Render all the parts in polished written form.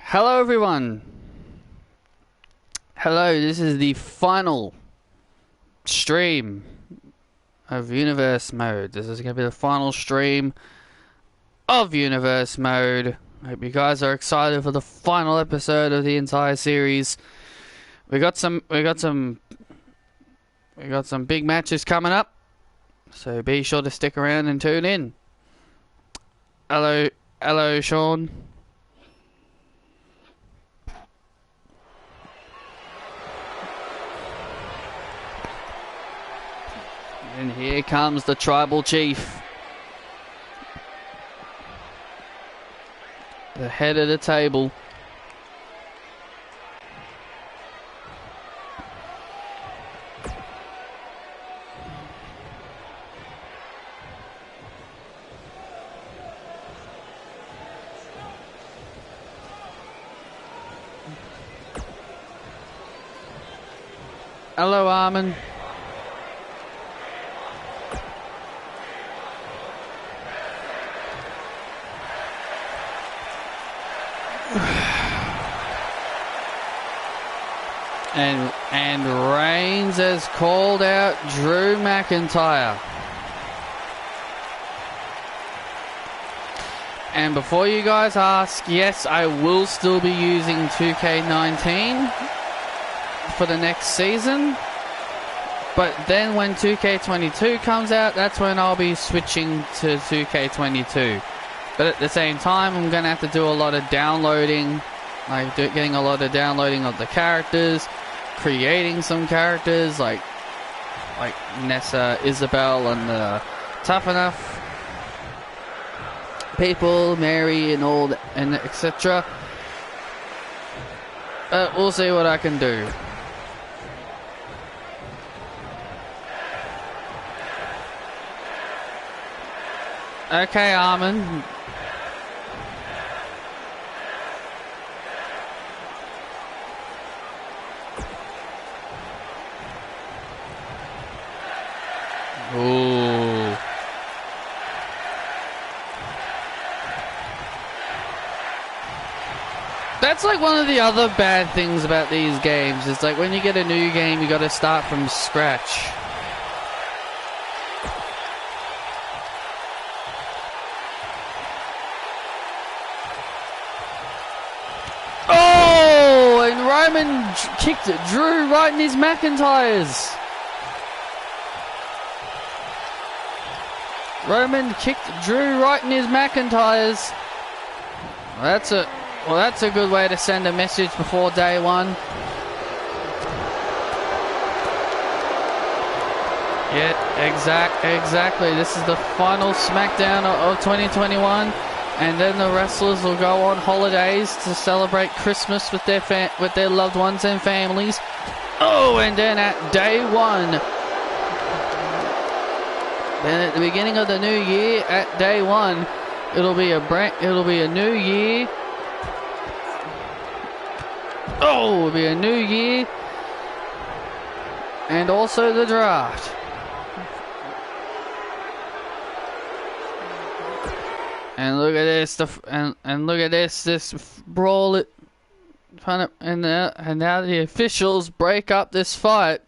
Hello everyone. Hello, this is the final stream of Universe Mode. This is going to be the final stream of Universe Mode. I hope you guys are excited for the final episode of the entire series. We got some big matches coming up. So be sure to stick around and tune in. Hello Sean. And here comes the Tribal Chief. The head of the table. Hello, Armin. And Reigns has called out Drew McIntyre. And before you guys ask, yes, I will still be using 2K19 for the next season. But then when 2K22 comes out, that's when I'll be switching to 2K22. But at the same time, I'm going to have to do a lot of downloading, getting a lot of downloading of the characters, creating some characters like Nessa, Isabel, and the Tough Enough people, Mary, and all, and etc. We'll see what I can do. Okay, Armin. Ooh. That's like one of the other bad things about these games. It's like when you get a new game, you got to start from scratch. Oh, and Roman kicked Drew right in his McIntyres. Roman kicked Drew right in his McIntyres. Well, that's a good way to send a message before day one. Yeah, exactly. This is the final SmackDown of 2021, and then the wrestlers will go on holidays to celebrate Christmas with their loved ones and families. Oh, and then at day one, then at the beginning of the new year, at day one, it'll be a new year. Oh, it'll be a new year, and also the draft. And look at this, and look at this brawl. And now the officials break up this fight.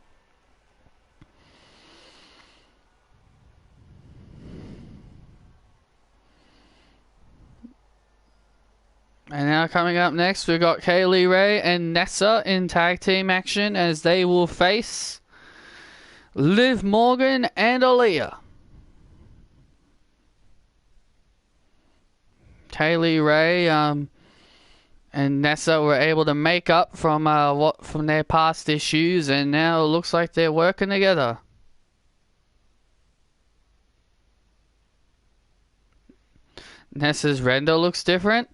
And now coming up next, we've got Kaylee Ray and Nessa in tag team action as they will face Liv Morgan and Aaliyah. Kaylee Ray and Nessa were able to make up from their past issues, and now it looks like they're working together. Nessa's render looks different.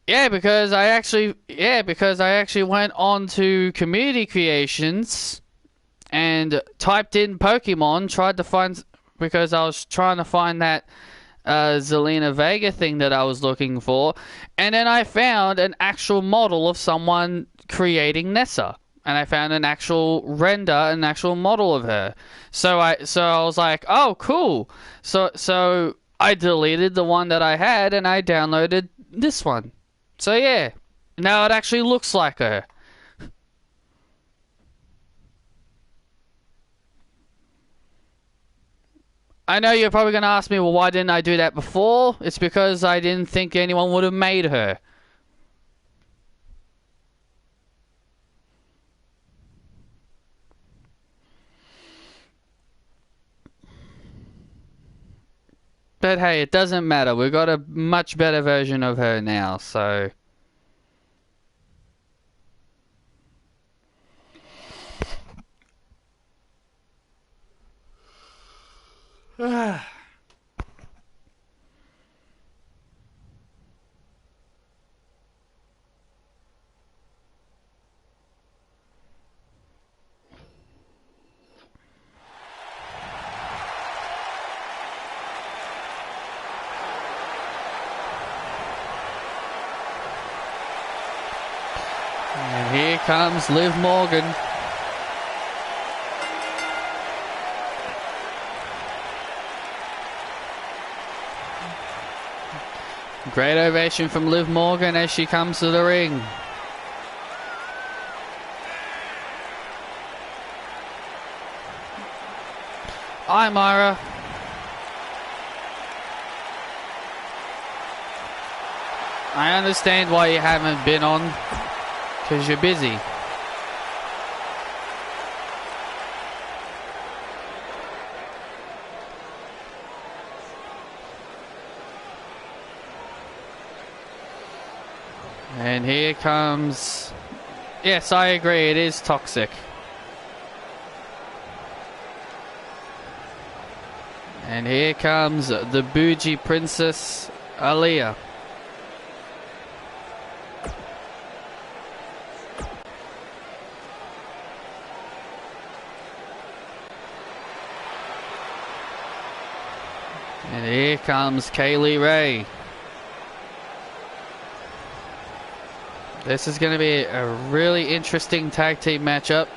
Yeah, because I actually went on to Community Creations and typed in Pokemon, because I was trying to find that Zelina Vega thing that I was looking for, and then I found an actual model of someone creating Nessa, and I found an actual render, an actual model of her. So I was like, oh, cool. So I deleted the one that I had and I downloaded this one. So yeah, now it actually looks like her. I know you're probably going to ask me, well, why didn't I do that before? It's because I didn't think anyone would have made her. But hey, it doesn't matter. We've got a much better version of her now, so... And here comes Liv Morgan. Great ovation from Liv Morgan as she comes to the ring. Hi, Myra. I understand why you haven't been on, because you're busy. And here comes... Yes, I agree, it is toxic. And here comes the bougie princess, Aaliyah. And here comes Kaylee Ray. This is going to be a really interesting tag team matchup.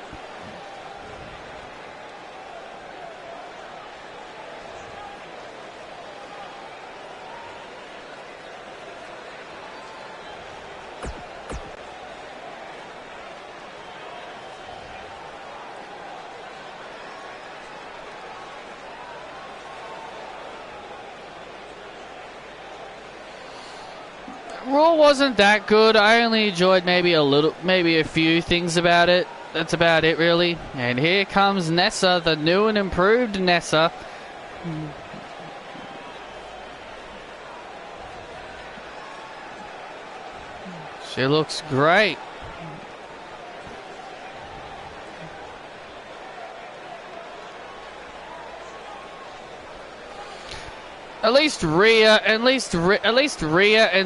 Raw wasn't that good. I only enjoyed maybe a few things about it. That's about it, really. And here comes Nessa, the new and improved Nessa. She looks great. At least Rhea and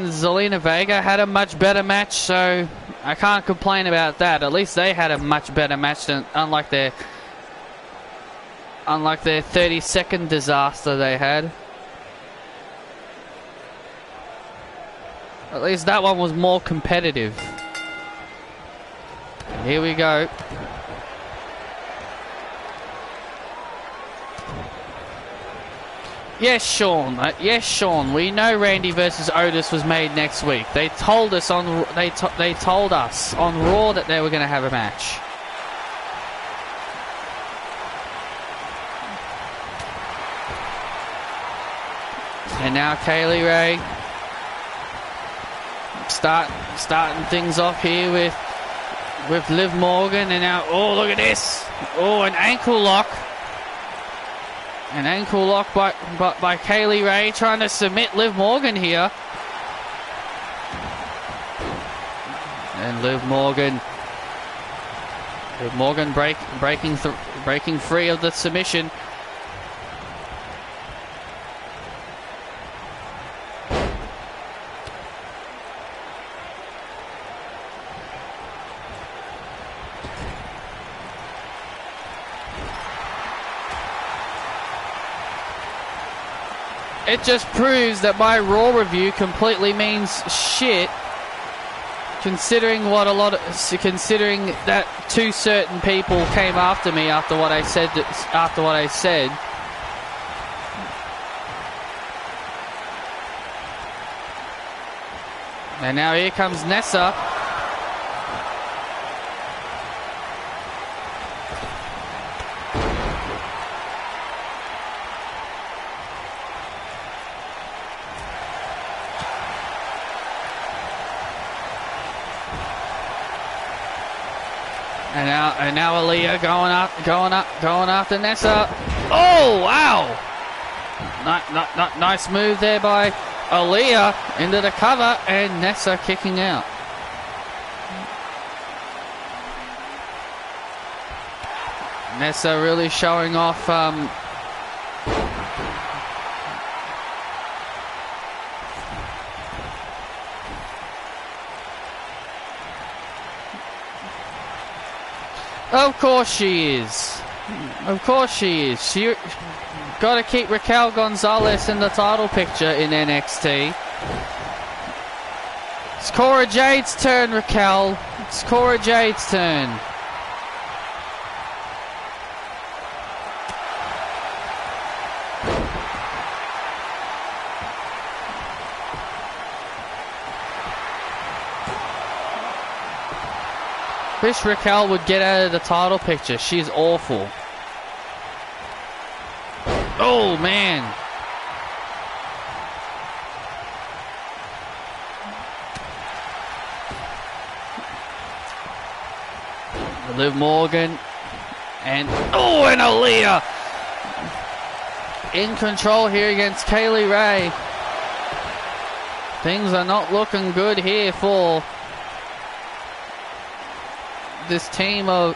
Zelina Vega had a much better match, so I can't complain about that. At least they had a much better match than unlike their 30-second disaster they had. At least that one was more competitive. And here we go. Yes, Sean. Yes, Sean. We know Randy versus Otis was made next week. They told us on Raw that they were going to have a match. And now Kaylee Ray starting things off here with Liv Morgan, and now, oh, look at this. Oh, an ankle lock. An ankle lock by Kaylee Ray, trying to submit Liv Morgan here. And Liv Morgan breaking free of the submission. Referee It just proves that my Raw review completely means shit, considering considering that two certain people came after me after what I said. And now here comes Nessa. And now Aaliyah going after Nessa. Oh, wow! Nice move there by Aaliyah into the cover, and Nessa kicking out. Nessa really showing off Of course she is. Of course she is. She got to keep Raquel Gonzalez in the title picture in NXT. It's Cora Jade's turn, Raquel. It's Cora Jade's turn. Wish Raquel would get out of the title picture. She's awful. Oh, man. Liv Morgan. And Aaliyah. In control here against Kaylee Ray. Things are not looking good here for this team of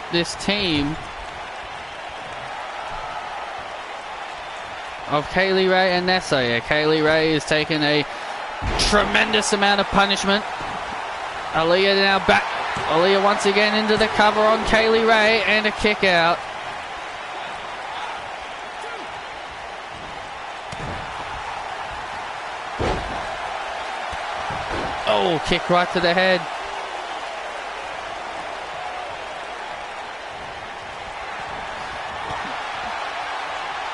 Kaylee Ray and Nessa. Yeah, Kaylee Ray is taking a tremendous amount of punishment. Aaliyah now back. Aaliyah once again into the cover on Kaylee Ray, and a kick out. Oh, kick right to the head.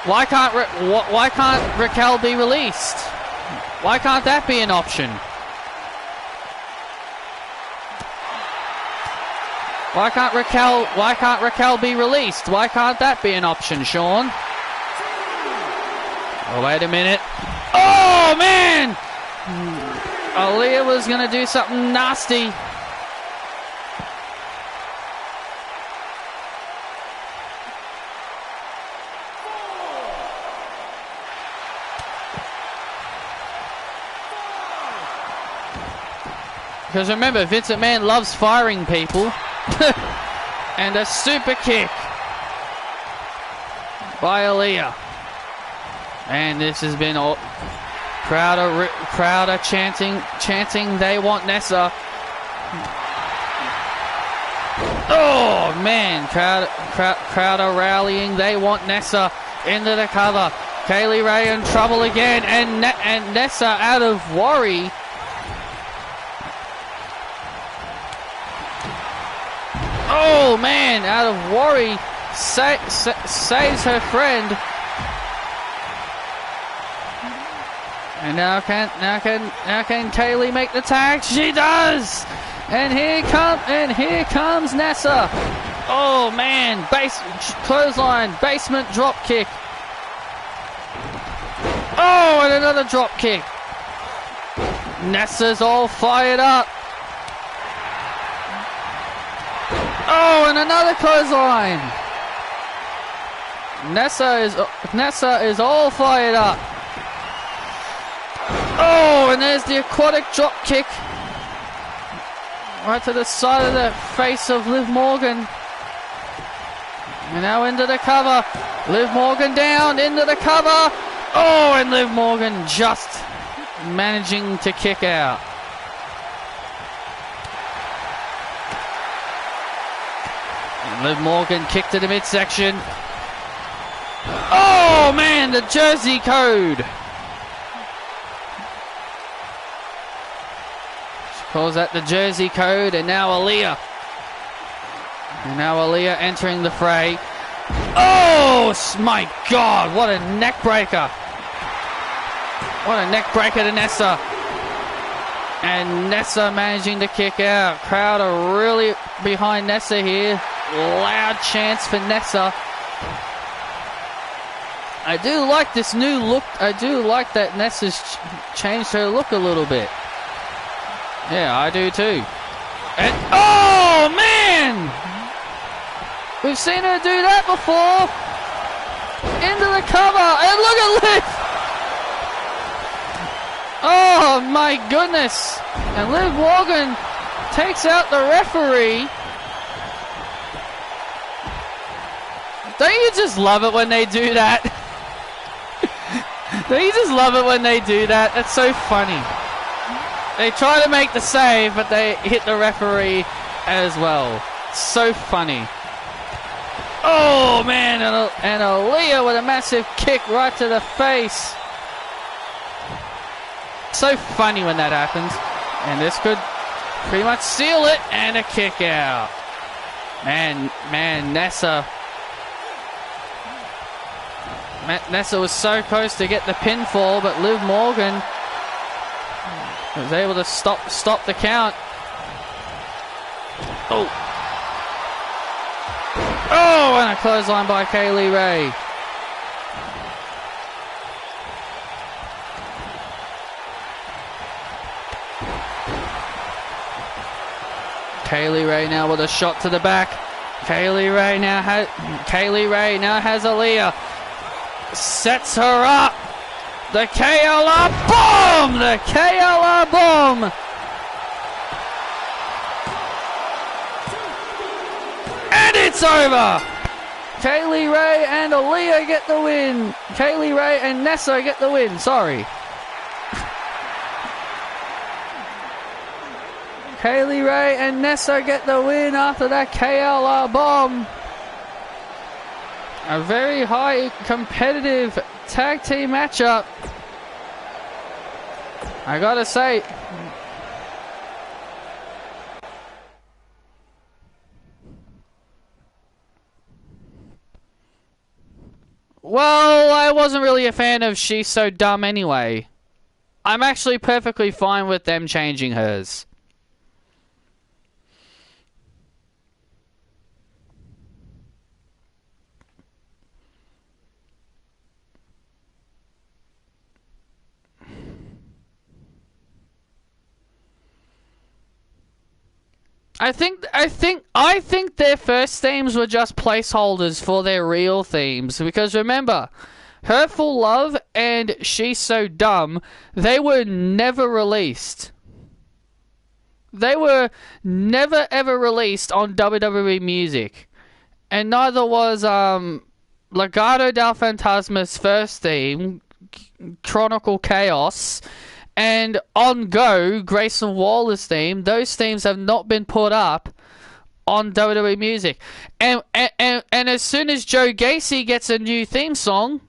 Why can't Raquel be released? Why can't that be an option? Why can't Raquel be released? Why can't that be an option, Sean? Oh, wait a minute. Oh, man! Aaliyah was going to do something nasty. Because remember, Vince McMahon loves firing people. And a super kick by Aaliyah. And this has been all crowd are chanting they want Nessa. Oh man, crowd are rallying, they want Nessa into the cover. Kaylee Ray in trouble again, and Nessa out of worry. Oh man, out of worry, saves her friend. And now can Kaylee make the tag? She does. And here comes Nessa. Oh man, clothesline, basement drop kick. Oh, and another drop kick. Nessa's all fired up. Oh, and another clothesline. Nessa is all fired up. Oh, and there's the aquatic drop kick. Right to the side of the face of Liv Morgan. And now into the cover. Liv Morgan down into the cover. Oh, and Liv Morgan just managing to kick out. And Liv Morgan kicked to the midsection. Oh man, the Jersey code. She calls that the Jersey code, and now Aaliyah. And now Aaliyah entering the fray. Oh my God, what a neck breaker. What a neck breaker to Nessa. And Nessa managing to kick out. Crowd are really behind Nessa here. Loud chants for Nessa. I do like this new look. I do like that Nessa's changed her look a little bit. Yeah, I do too. And oh man! We've seen her do that before. Into the cover. And look at Liv. Oh my goodness. And Liv Morgan takes out the referee. Don't you just love it when they do that? Don't you just love it when they do that? That's so funny. They try to make the save, but they hit the referee as well. So funny. Oh man, and Aaliyah with a massive kick right to the face. So funny when that happens. And this could pretty much seal it, and a kick out. Man, Nessa. Nessa was so close to get the pinfall, but Liv Morgan was able to stop the count. Oh, and a clothesline by Kaylee Ray. Kaylee Ray now with a shot to the back. Kaylee Ray now has Aaliyah. Sets her up. The KLR bomb! The KLR bomb! And it's over! Kaylee Ray and Aaliyah get the win. Kaylee Ray and Nessa get the win. Sorry. Kaylee Ray and Nessa get the win after that KLR bomb. A very high competitive tag team matchup. I gotta say, well, I wasn't really a fan of She's So Dumb anyway. I'm actually perfectly fine with them changing hers. I think their first themes were just placeholders for their real themes, because remember, Hurtful Love and She's So Dumb, they were never released. They were never ever released on WWE Music. And neither was Legado del Fantasma's first theme, Chronicle Chaos, and On Go, Grayson Waller's theme. Those themes have not been put up on WWE Music. And as soon as Joe Gacy gets a new theme song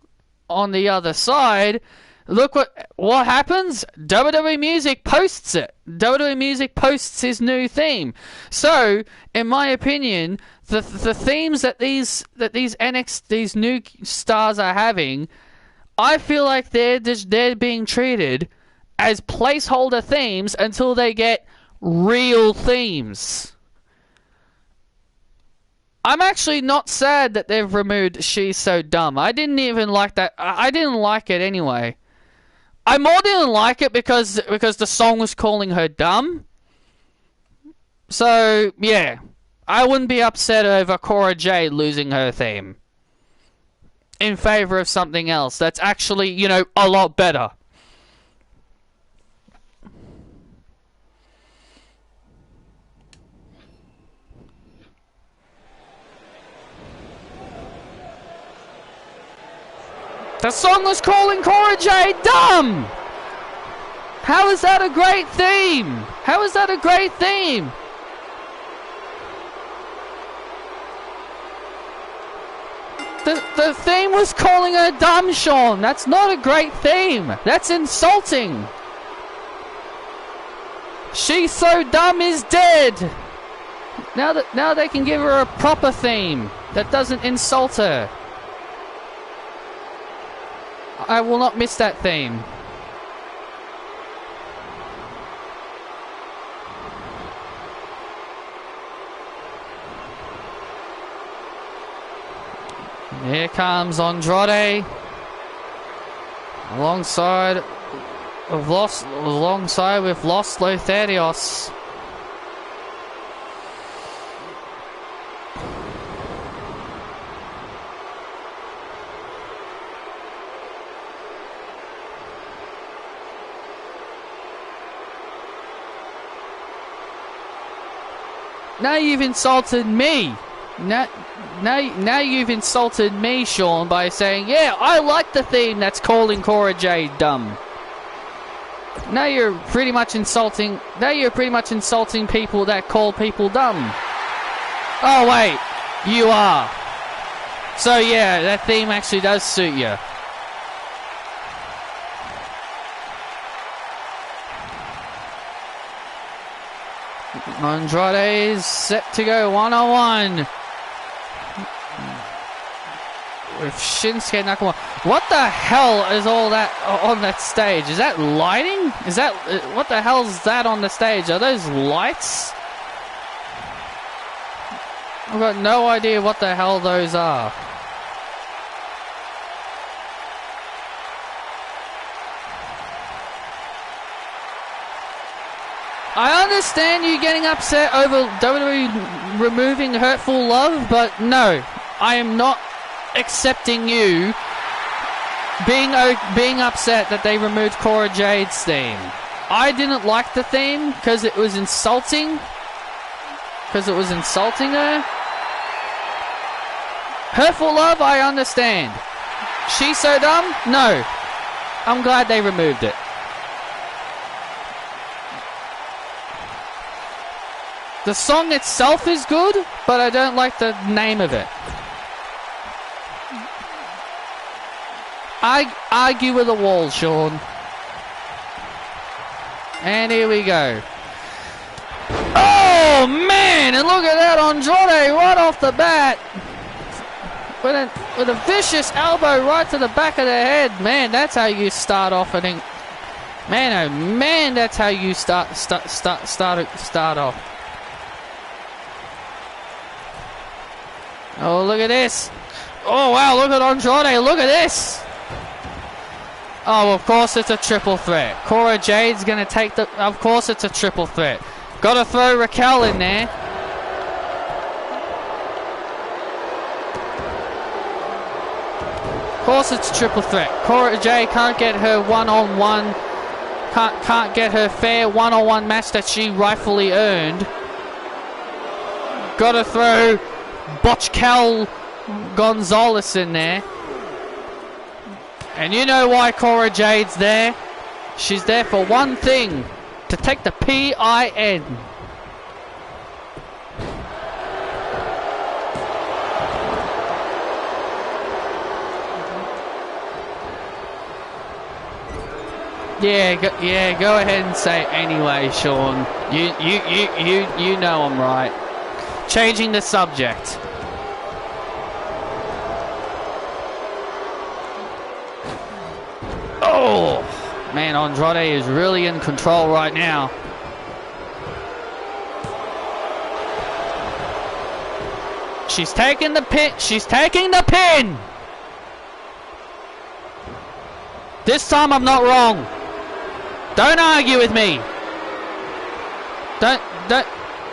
on the other side, look what happens. WWE Music posts it. WWE Music posts his new theme. So, in my opinion, the themes that these new stars are having, I feel like they're being treated as placeholder themes until they get real themes. I'm actually not sad that they've removed She's So Dumb. I didn't even like that. I didn't like it anyway. I more didn't like it because the song was calling her dumb. So, yeah. I wouldn't be upset over Cora Jade losing her theme in favor of something else that's actually, you know, a lot better. The song was calling Cora Jade dumb! How is that a great theme? How is that a great theme? The theme was calling her dumb, Sean. That's not a great theme. That's insulting. She's So Dumb is dead. Now they can give her a proper theme that doesn't insult her. I will not miss that theme. Here comes Andrade alongside with Los Lotharios. Now you've insulted me. Now you've insulted me, Sean, by saying, yeah, I like the theme that's calling Cora Jade dumb. Now you're pretty much insulting people that call people dumb. Oh wait, you are. So yeah, that theme actually does suit you. Andrade is set to go one-on-one with Shinsuke Nakamura. What the hell is all that on that stage? Is that lighting? Is that... what the hell is that on the stage? Are those lights? I've got no idea what the hell those are. I understand you getting upset over WWE removing Hurtful Love, but no, I am not accepting you being upset that they removed Cora Jade's theme. I didn't like the theme because it was insulting. Because it was insulting her. Hurtful Love, I understand. She's So Dumb? No. I'm glad they removed it. The song itself is good, but I don't like the name of it. I argue with the wall, Sean. And here we go. Oh, man! And look at that, Andrade right off the bat. With a vicious elbow right to the back of the head. Man, that's how you start off, I think. Man, oh man, that's how you start off. Oh, look at this. Oh, wow, look at Andrade. Look at this. Oh, of course it's a triple threat. Cora Jade's going to take the... Of course it's a triple threat. Got to throw Raquel in there. Of course it's a triple threat. Cora Jade can't get her one-on-one... Can't get her fair one-on-one match that she rightfully earned. Got to throw... Botchkel Gonzalez in there. And you know why Cora Jade's there? She's there for one thing. To take the PIN. Yeah, go ahead and say it anyway, Sean. You know I'm right. Changing the subject. Oh, man, Andrade is really in control right now. She's taking the pin. She's taking the pin. This time I'm not wrong. Don't argue with me.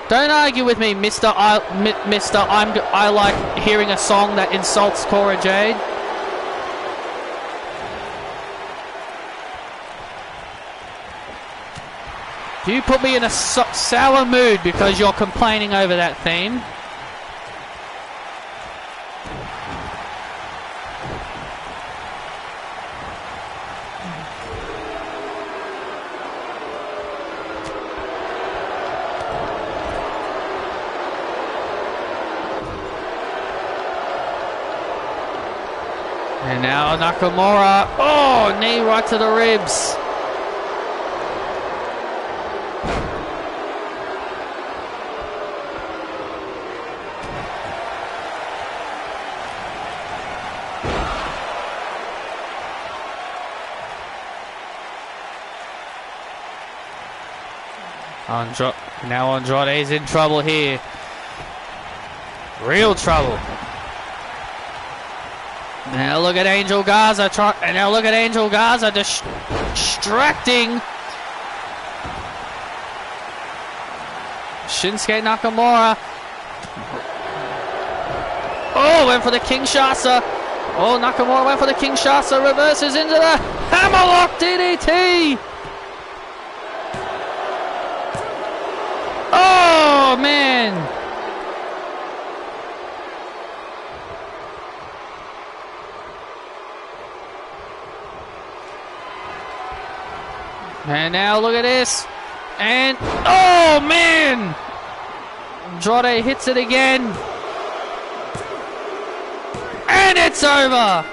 Don't argue with me, Mister. I like hearing a song that insults Cora Jade. You put me in a sour mood because you're complaining over that theme. And now Nakamura. Oh, knee right to the ribs. Now Andrade's in trouble here. Real trouble. Now look at Angel Garza. Now look at Angel Garza distracting Shinsuke Nakamura. Oh, went for the Kinshasa. Oh, Nakamura went for the Kinshasa. Reverses into the Hammerlock DDT. Oh, man. And now look at this. And, oh, man. Andrade hits it again. And it's over.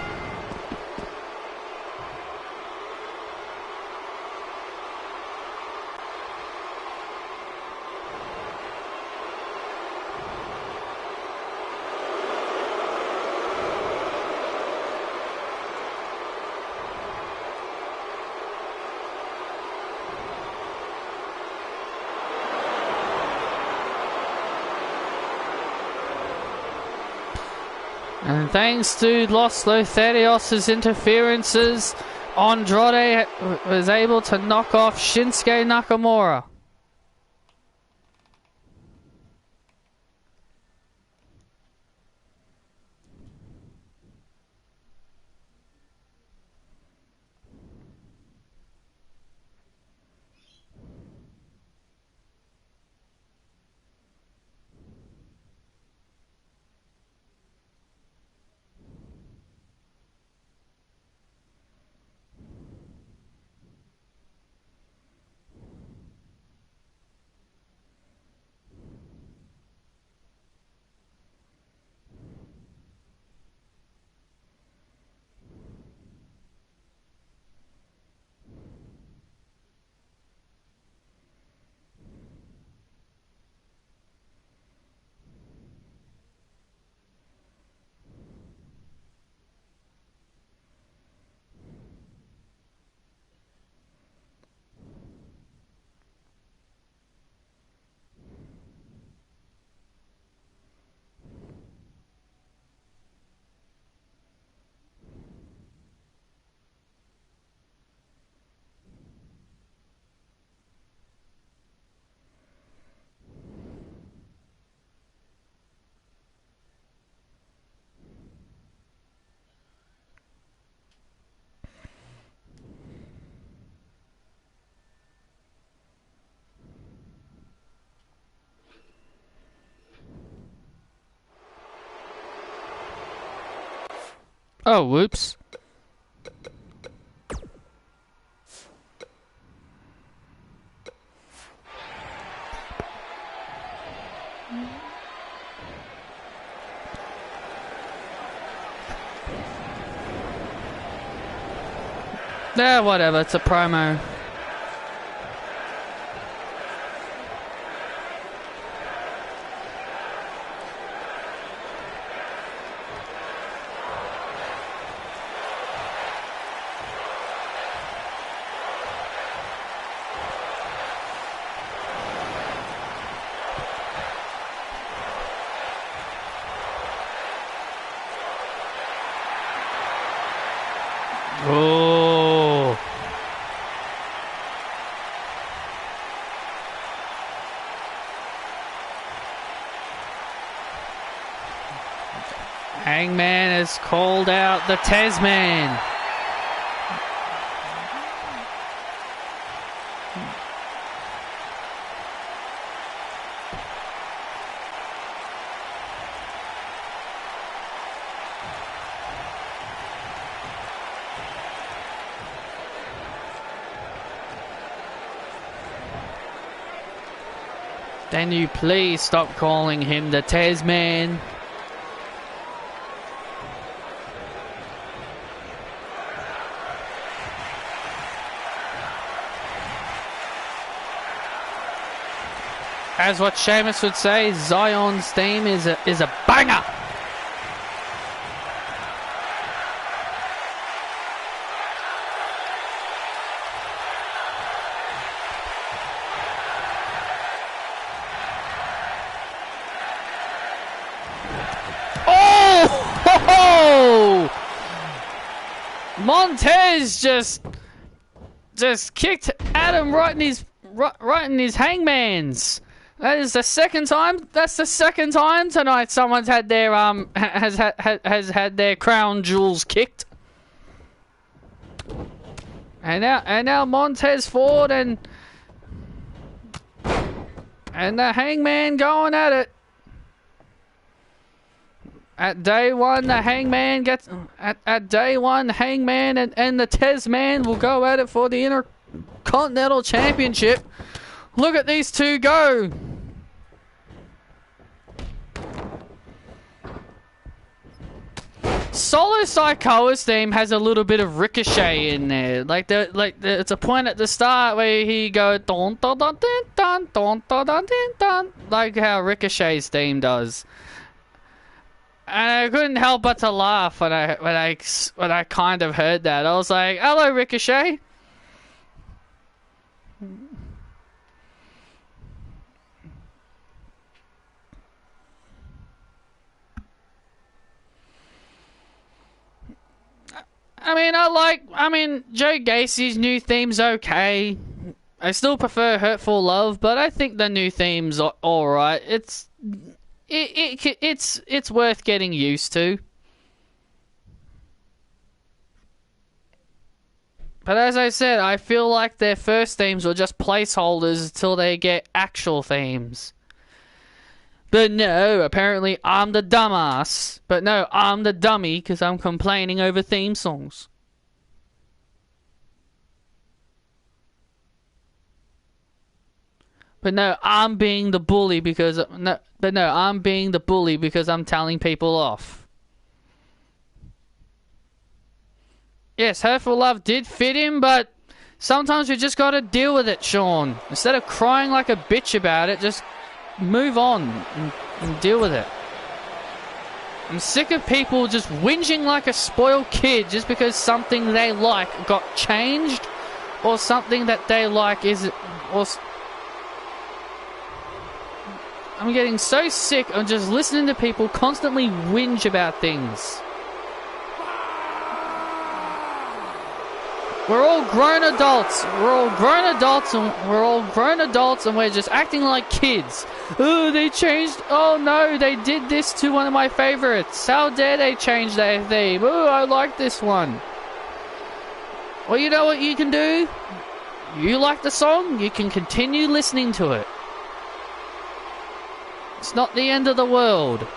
And thanks to Los Lotharios' interferences, Andrade was able to knock off Shinsuke Nakamura. Oh, whoops. Yeah, whatever, it's a promo. Oh. Hangman has called out the Tasman. Can you please stop calling him the Tasman? As what Sheamus would say, Zion's theme is a banger. Montez just kicked Adam right in his hangman's. That is the second time. That's the second time tonight someone's had their has had their crown jewels kicked. And now Montez Ford and the Hangman going at it. At day one, the Hangman gets at day one. Hangman and the Tasman will go at it for the Intercontinental Championship. Look at these two go. Solo Sikoa's theme has a little bit of Ricochet in there. It's a point at the start where he goes don don don don don don don don, like how Ricochet's theme does. And I couldn't help but to laugh when I kind of heard that. I was like, "Hello, Ricochet." I mean, Joe Gacy's new theme's okay. I still prefer Hurtful Love, but I think the new theme's alright. It's worth getting used to. But as I said, I feel like their first themes were just placeholders until they get actual themes. But no, apparently I'm the dumbass. But no, I'm the dummy because I'm complaining over theme songs. But no, I'm being the bully because I'm being the bully because I'm telling people off. Yes, Hurtful Love did fit him, but sometimes you just gotta deal with it, Sean. Instead of crying like a bitch about it, just move on and deal with it. I'm sick of people just whinging like a spoiled kid just because something they like got changed or something that they like I'm getting so sick of just listening to people constantly whinge about things. We're all grown adults. And we're just acting like kids. Oh, they changed. Oh no, they did this to one of my favorites. How dare they change their theme? Oh, I like this one. Well, you know what you can do? You like the song? You can continue listening to it. It's not the end of the world.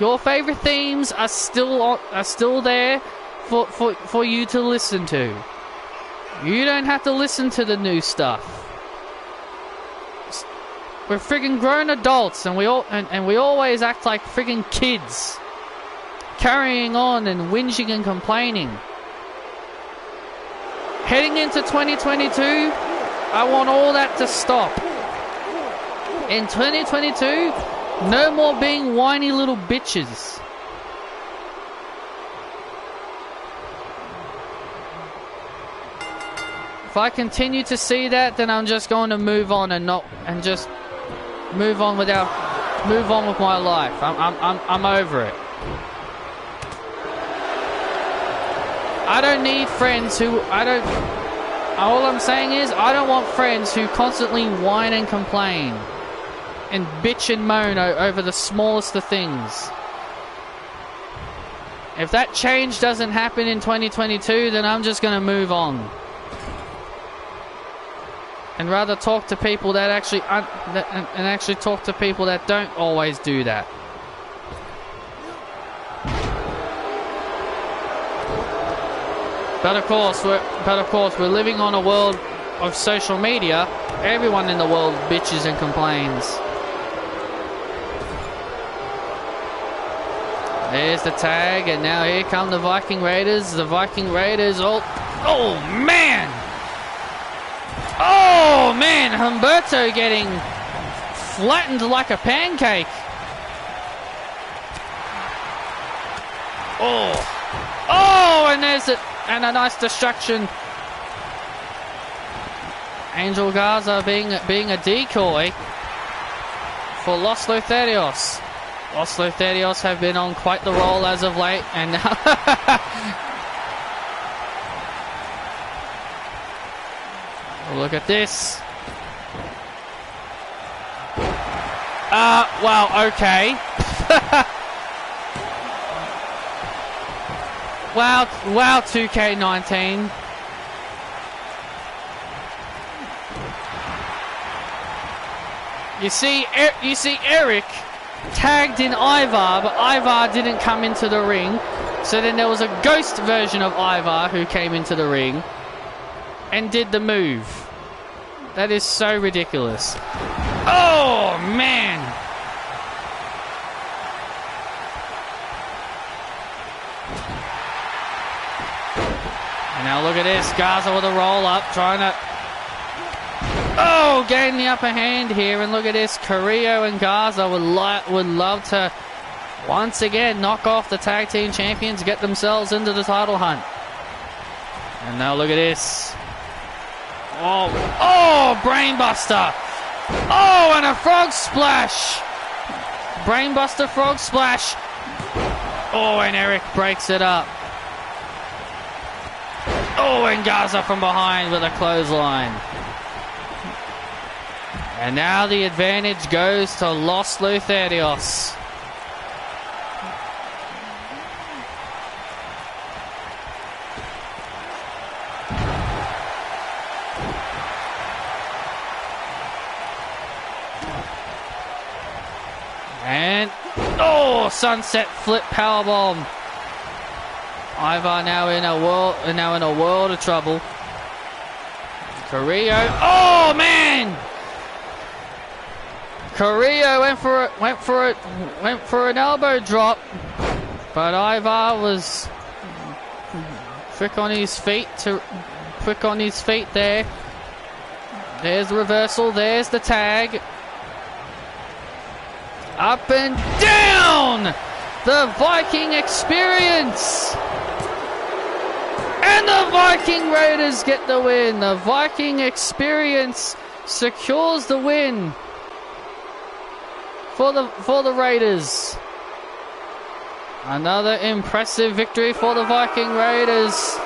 Your favorite themes are still there for you to listen to. You don't have to listen to the new stuff. We're friggin' grown adults, and we always act like friggin' kids, carrying on and whinging and complaining. Heading into 2022, I want all that to stop. In 2022, no more being whiny little bitches. If I continue to see that, then I'm just going to move on just move on with my life. I'm over it. I don't need friends all I'm saying is I don't want friends who constantly whine and complain and bitch and moan over the smallest of things. If that change doesn't happen in 2022, then I'm just going to move on. And rather talk to people that actually... and actually talk to people that don't always do that. But of course, we're living on a world of social media. Everyone in the world bitches and complains. There's the tag, and now here come the Viking Raiders. The Viking Raiders, oh man! Oh man, Humberto getting flattened like a pancake. Oh, and there's it. And a nice distraction. Angel Garza being a decoy for Los Lotharios. Los Lotharios have been on quite the roll as of late, and now look at this. Well, okay. Wow, 2K19. You see Eric tagged in Ivar, but Ivar didn't come into the ring. So then there was a ghost version of Ivar who came into the ring and did the move. That is so ridiculous. Oh, man. And now look at this. Garza with a roll up, trying to... Oh, gain the upper hand here. And look at this. Carrillo and Garza would love to once again knock off the tag team champions, get themselves into the title hunt. And now look at this. Oh, Brainbuster. Oh, and a frog splash. Brainbuster frog splash. Oh, and Eric breaks it up. Oh, and Garza from behind with a clothesline. And now the advantage goes to Los Lotharios. And sunset flip powerbomb. Ivar now in a world of trouble. Carrillo. Oh man! Carrillo went for an elbow drop, but Ivar was quick on his feet there. There's the reversal. There's the tag. Up and down! The Viking Experience! And the Viking Raiders get the win. The Viking Experience secures the win for the Raiders. Another impressive victory for the Viking Raiders.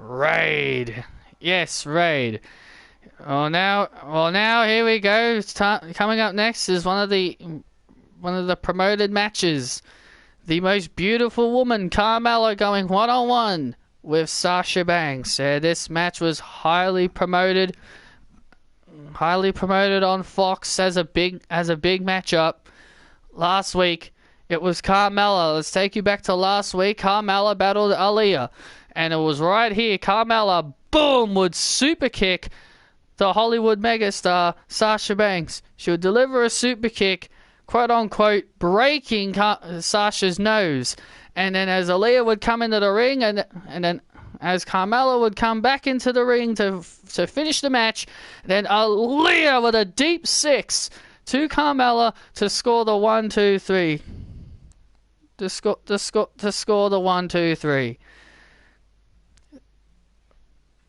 Raid. Yes, Raid. Well, now here we go. Coming up next is one of the promoted matches. The most beautiful woman, Carmella, going one-on-one with Sasha Banks. This match was highly promoted on Fox as a big matchup. Last week it was Carmella. Let's take you back to last week. Carmella battled Aaliyah. And it was right here, Carmella, boom, would super kick the Hollywood megastar Sasha Banks. She would deliver a super kick, quote unquote, breaking Sasha's nose. And then as Aaliyah would come into the ring, and then as Carmella would come back into the ring to finish the match, then Aaliyah with a deep six to Carmella to score the 1-2-3. To score the 1-2-3.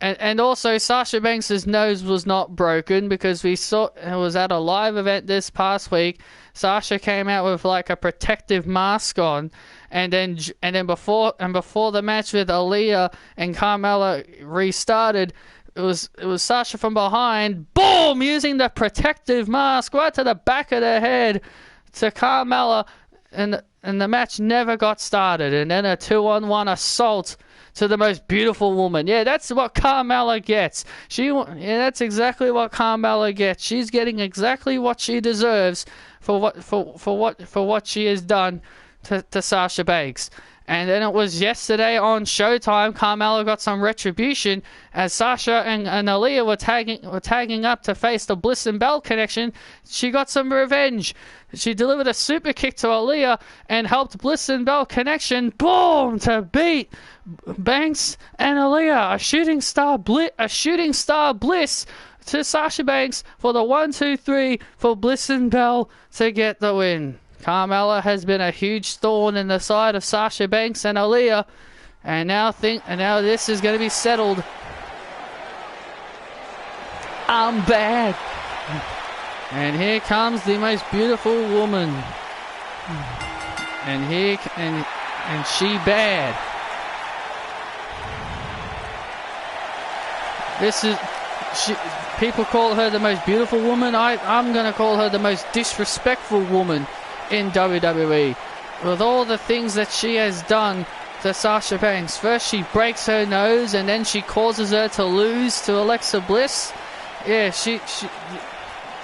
And also, Sasha Banks' nose was not broken because we saw it was at a live event this past week. Sasha came out with like a protective mask on, and then before the match with Aaliyah and Carmella restarted, it was Sasha from behind, boom, using the protective mask right to the back of the head to Carmella, and the match never got started. And then a 2-on-1 assault to the most beautiful woman. Yeah, that's what Carmella gets. That's exactly what Carmella gets. She's getting exactly what she deserves for what she has done to Sasha Banks. And then it was yesterday on Showtime, Carmella got some retribution as Sasha and Aaliyah were tagging up to face the Bliss and Bell connection. She got some revenge. She delivered a super kick to Aaliyah and helped Bliss and Bell connection, boom, to beat Banks and Aaliyah. A shooting star Bliss to Sasha Banks for the 1-2-3 for Bliss and Bell to get the win. Carmella has been a huge thorn in the side of Sasha Banks and Aaliyah, and now this is going to be settled. I'm bad. And here comes the most beautiful woman. And she bad. People call her the most beautiful woman. I'm going to call her the most disrespectful woman in WWE. With all the things that she has done to Sasha Banks. First she breaks her nose, and then she causes her to lose to Alexa Bliss. Yeah,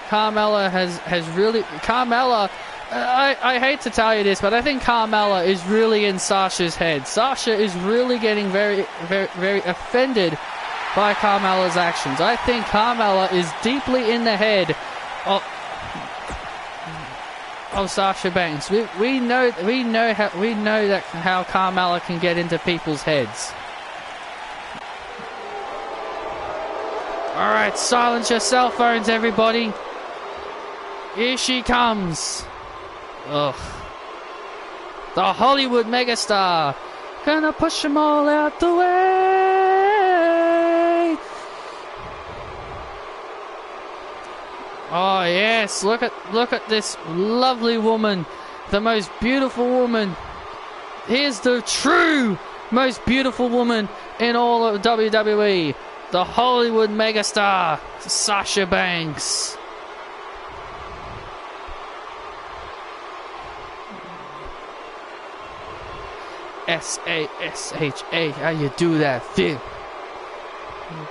Carmella has really... Carmella, I hate to tell you this, but I think Carmella is really in Sasha's head. Sasha is really getting very, very, very offended by Carmella's actions. I think Carmella is deeply in the head of Sasha Banks. We know how Carmella can get into people's heads. All right, silence your cell phones, everybody. Here she comes. Ugh. The Hollywood megastar. Gonna push them all out the way. Oh yes, look at this lovely woman, the most beautiful woman. Here's the true most beautiful woman in all of WWE, the Hollywood megastar, Sasha Banks. S-A-S-H-A, how you do that, Finn?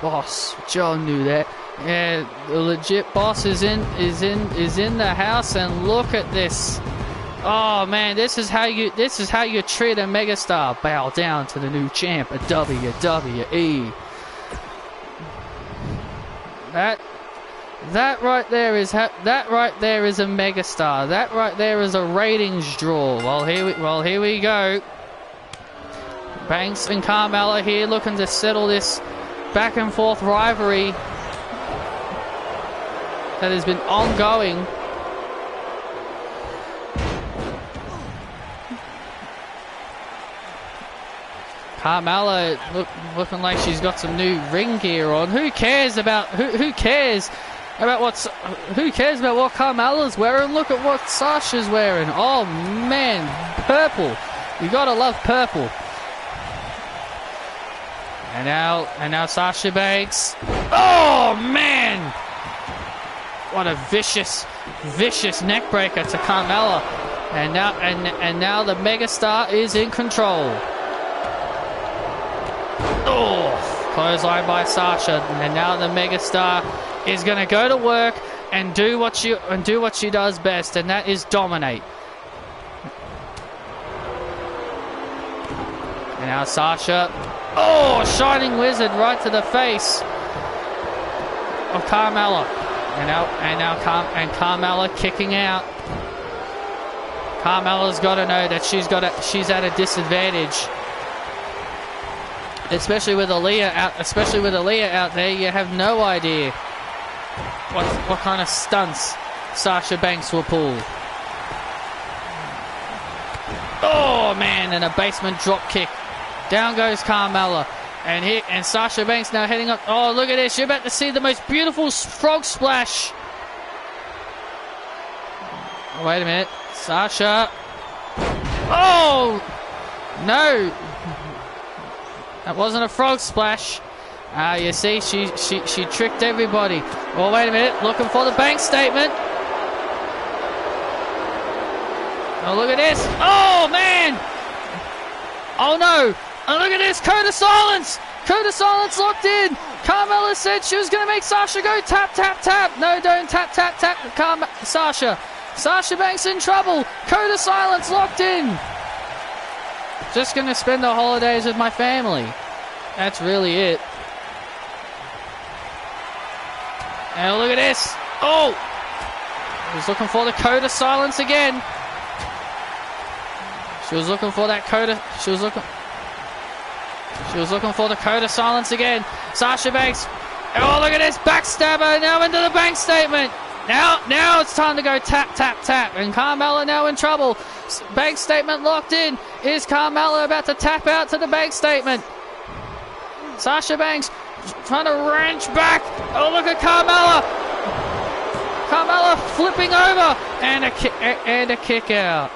Boss, Joe knew that. Yeah, the legit boss is in the house, and look at this. Oh man, this is how you treat a megastar. Bow down to the new champ of WWE. That right there is a megastar. That right there is a ratings draw. Well, here we go. Banks and Carmella here looking to settle this back and forth rivalry that has been ongoing. Carmella looking like she's got some new ring gear on. Who cares about what Carmella's wearing? Look at what Sasha's wearing. Oh man, purple. You gotta love purple. And now Sasha Banks. Oh man! What a vicious neck breaker to Carmella. And now the megastar is in control. Oh, clothesline by Sasha. And now the megastar is going to go to work and do what she does best, and that is dominate. And now Sasha. Oh, Shining Wizard right to the face of Carmella. And Carmella kicking out. Carmella's got to know that she's at a disadvantage. Especially with Aaliyah out there, you have no idea what kind of stunts Sasha Banks will pull. Oh man, and a basement drop kick. Down goes Carmella. And Sasha Banks now heading up. Oh, look at this. You're about to see the most beautiful frog splash. Oh, wait a minute. Sasha. Oh! No. That wasn't a frog splash. You see, she tricked everybody. Oh, wait a minute. Looking for the bank statement. Oh, look at this. Oh, man. Oh, no. And look at this, Code of Silence! Code of Silence locked in! Carmella said she was going to make Sasha go tap, tap, tap. No, don't tap, tap, tap. Sasha. Sasha Banks in trouble. Code of Silence locked in. Just going to spend the holidays with my family. That's really it. And look at this. Oh! I was looking for the Code of Silence again. She was looking for that Code of... She was looking for the Code of Silence again. Sasha Banks. Oh, look at this. Backstabber now into the bank statement. Now it's time to go tap, tap, tap. And Carmella now in trouble. Bank statement locked in. Is Carmella about to tap out to the bank statement? Sasha Banks trying to wrench back. Oh, look at Carmella. Carmella flipping over. And a kick out.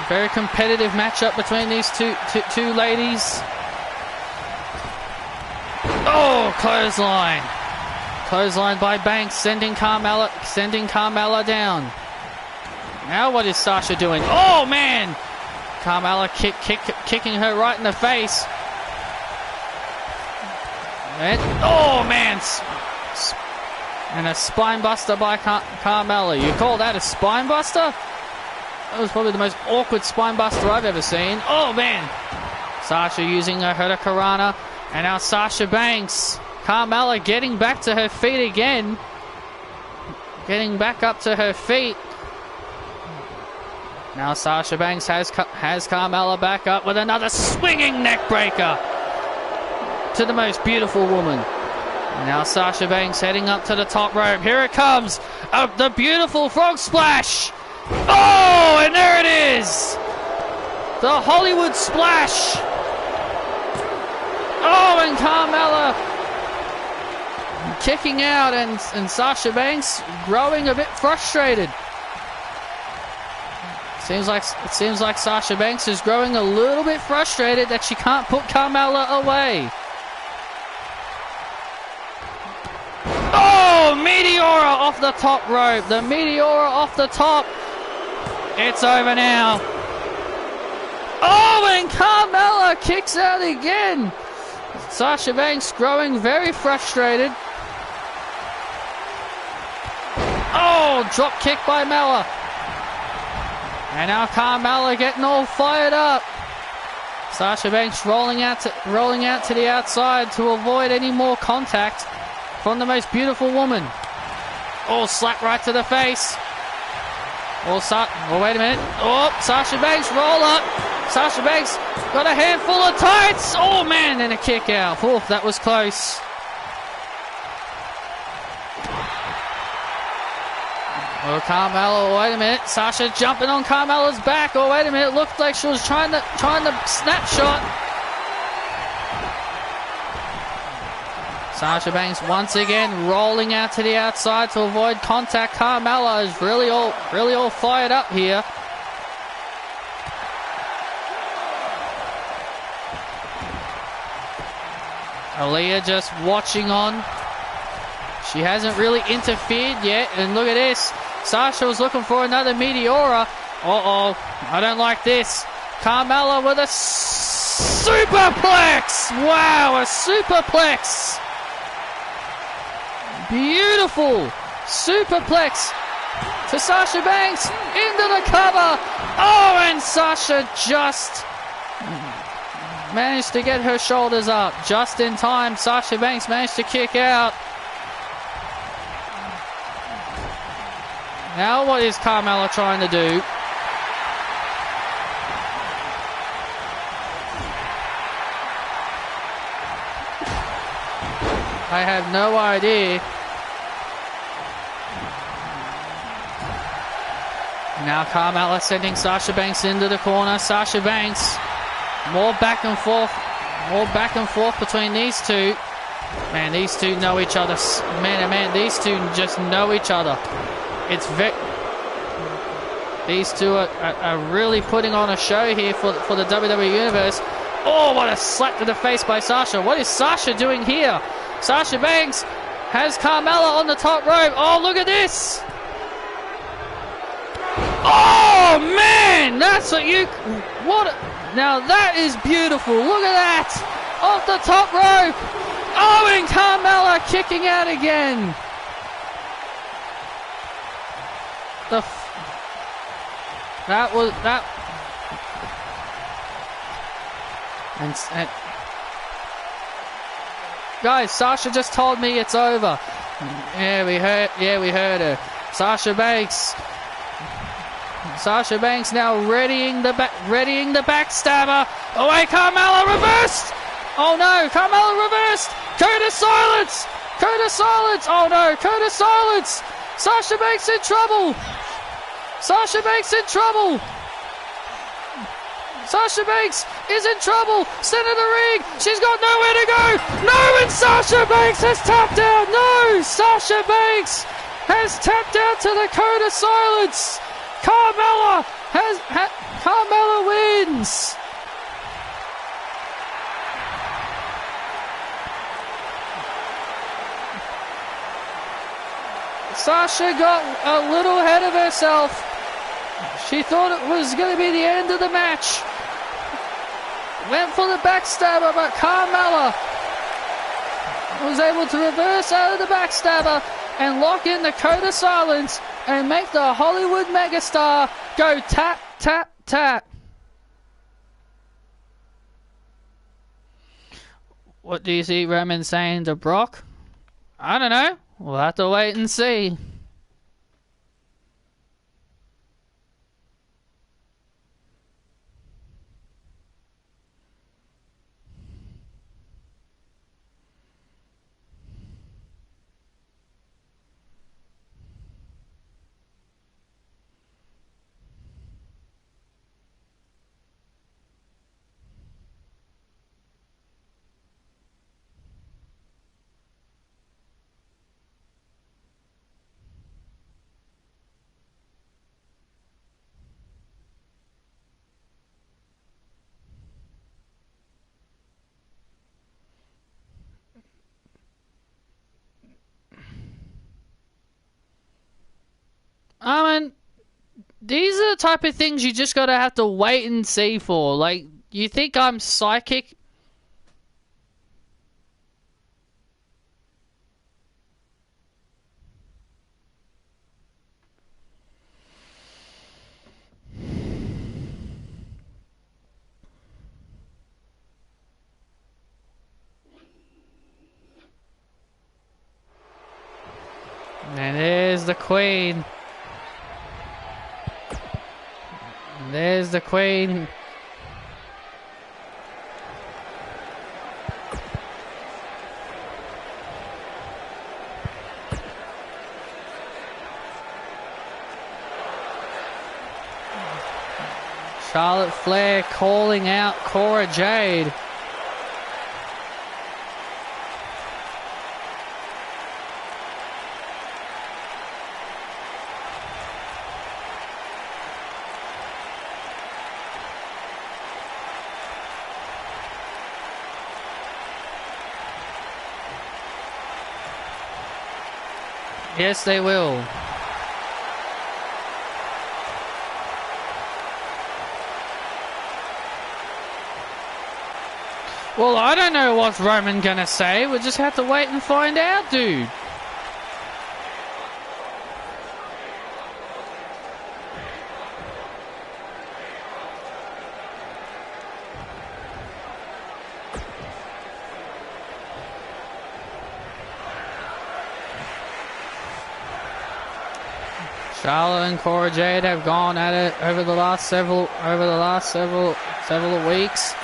Very competitive matchup between these two ladies. Oh, clothesline. Clothesline by Banks, sending Carmella down. Now what is Sasha doing? Oh, man! Carmella kicking her right in the face. And, oh, man! And a spine buster by Carmella. You call that a spine buster? That was probably the most awkward spine buster I've ever seen. Oh, man. Sasha using her Hurricanrana. And now Sasha Banks. Carmella getting back to her feet again. Getting back up to her feet. Now Sasha Banks has Carmella back up with another swinging neck breaker to the most beautiful woman. And now Sasha Banks heading up to the top rope. Here it comes. The beautiful frog splash. Oh, and there it is! The Hollywood Splash! Oh, and Carmella kicking out, and Sasha Banks growing a bit frustrated. It seems like Sasha Banks is growing a little bit frustrated that she can't put Carmella away. Oh, Meteora off the top rope. The Meteora off the top. It's over now. Oh, and Carmella kicks out again. Sasha Banks growing very frustrated. Oh, drop kick by Mella. And now Carmella getting all fired up. Sasha Banks rolling out to the outside to avoid any more contact from the most beautiful woman. Oh, slap right to the face. Oh, wait a minute. Oh, Sasha Banks, roll up. Sasha Banks got a handful of tights. Oh, man, and a kick out. Oh, that was close. Oh, Carmella, wait a minute. Sasha jumping on Carmella's back. Oh, wait a minute. Looked like she was trying to snapshot. Sasha Banks once again rolling out to the outside to avoid contact. Carmella is really all fired up here. Aaliyah just watching on. She hasn't really interfered yet. And look at this. Sasha was looking for another Meteora. Uh-oh. I don't like this. Carmella with a superplex. Wow, a superplex. Beautiful superplex to Sasha Banks into the cover. Oh, and Sasha just managed to get her shoulders up just in time. Sasha Banks managed to kick out. Now what is Carmella trying to do? I have no idea. Now Carmella sending Sasha Banks into the corner. Sasha Banks, more back and forth between these two. Man, these two know each other. Man, oh man, these two just know each other. These two are really putting on a show here for the WWE Universe. Oh, what a slap to the face by Sasha. What is Sasha doing here? Sasha Banks has Carmella on the top rope. Oh, look at this. Oh, man, that's what you... Now that is beautiful. Look at that. Off the top rope. Oh, and Carmella kicking out again. And guys, Sasha just told me it's over. Yeah, we heard her. Sasha Banks now readying the backstabber. Oh wait, Carmella reversed. Oh no, Carmella reversed. Code of silence. Oh no, code of silence. Sasha Banks in trouble. Sasha Banks is in trouble. Center of the ring. She's got nowhere to go. No, and Sasha Banks has tapped out. No, Sasha Banks has tapped out to the code of silence. Carmella wins. Sasha got a little ahead of herself. She thought it was going to be the end of the match. Went for the backstabber, but Carmella was able to reverse out of the backstabber and lock in the code of silence and make the Hollywood megastar go tap, tap, tap. What do you see Roman saying to Brock? I don't know. We'll have to wait and see. I mean, these are the type of things you just gotta have to wait and see for. Like, you think I'm psychic? And there's the Queen. There's the Queen. Charlotte Flair calling out Cora Jade. Yes, they will. Well, I don't know what Roman gonna say. We'll just have to wait and find out, dude. Charlotte and Cora Jade have gone at it over the last several weeks.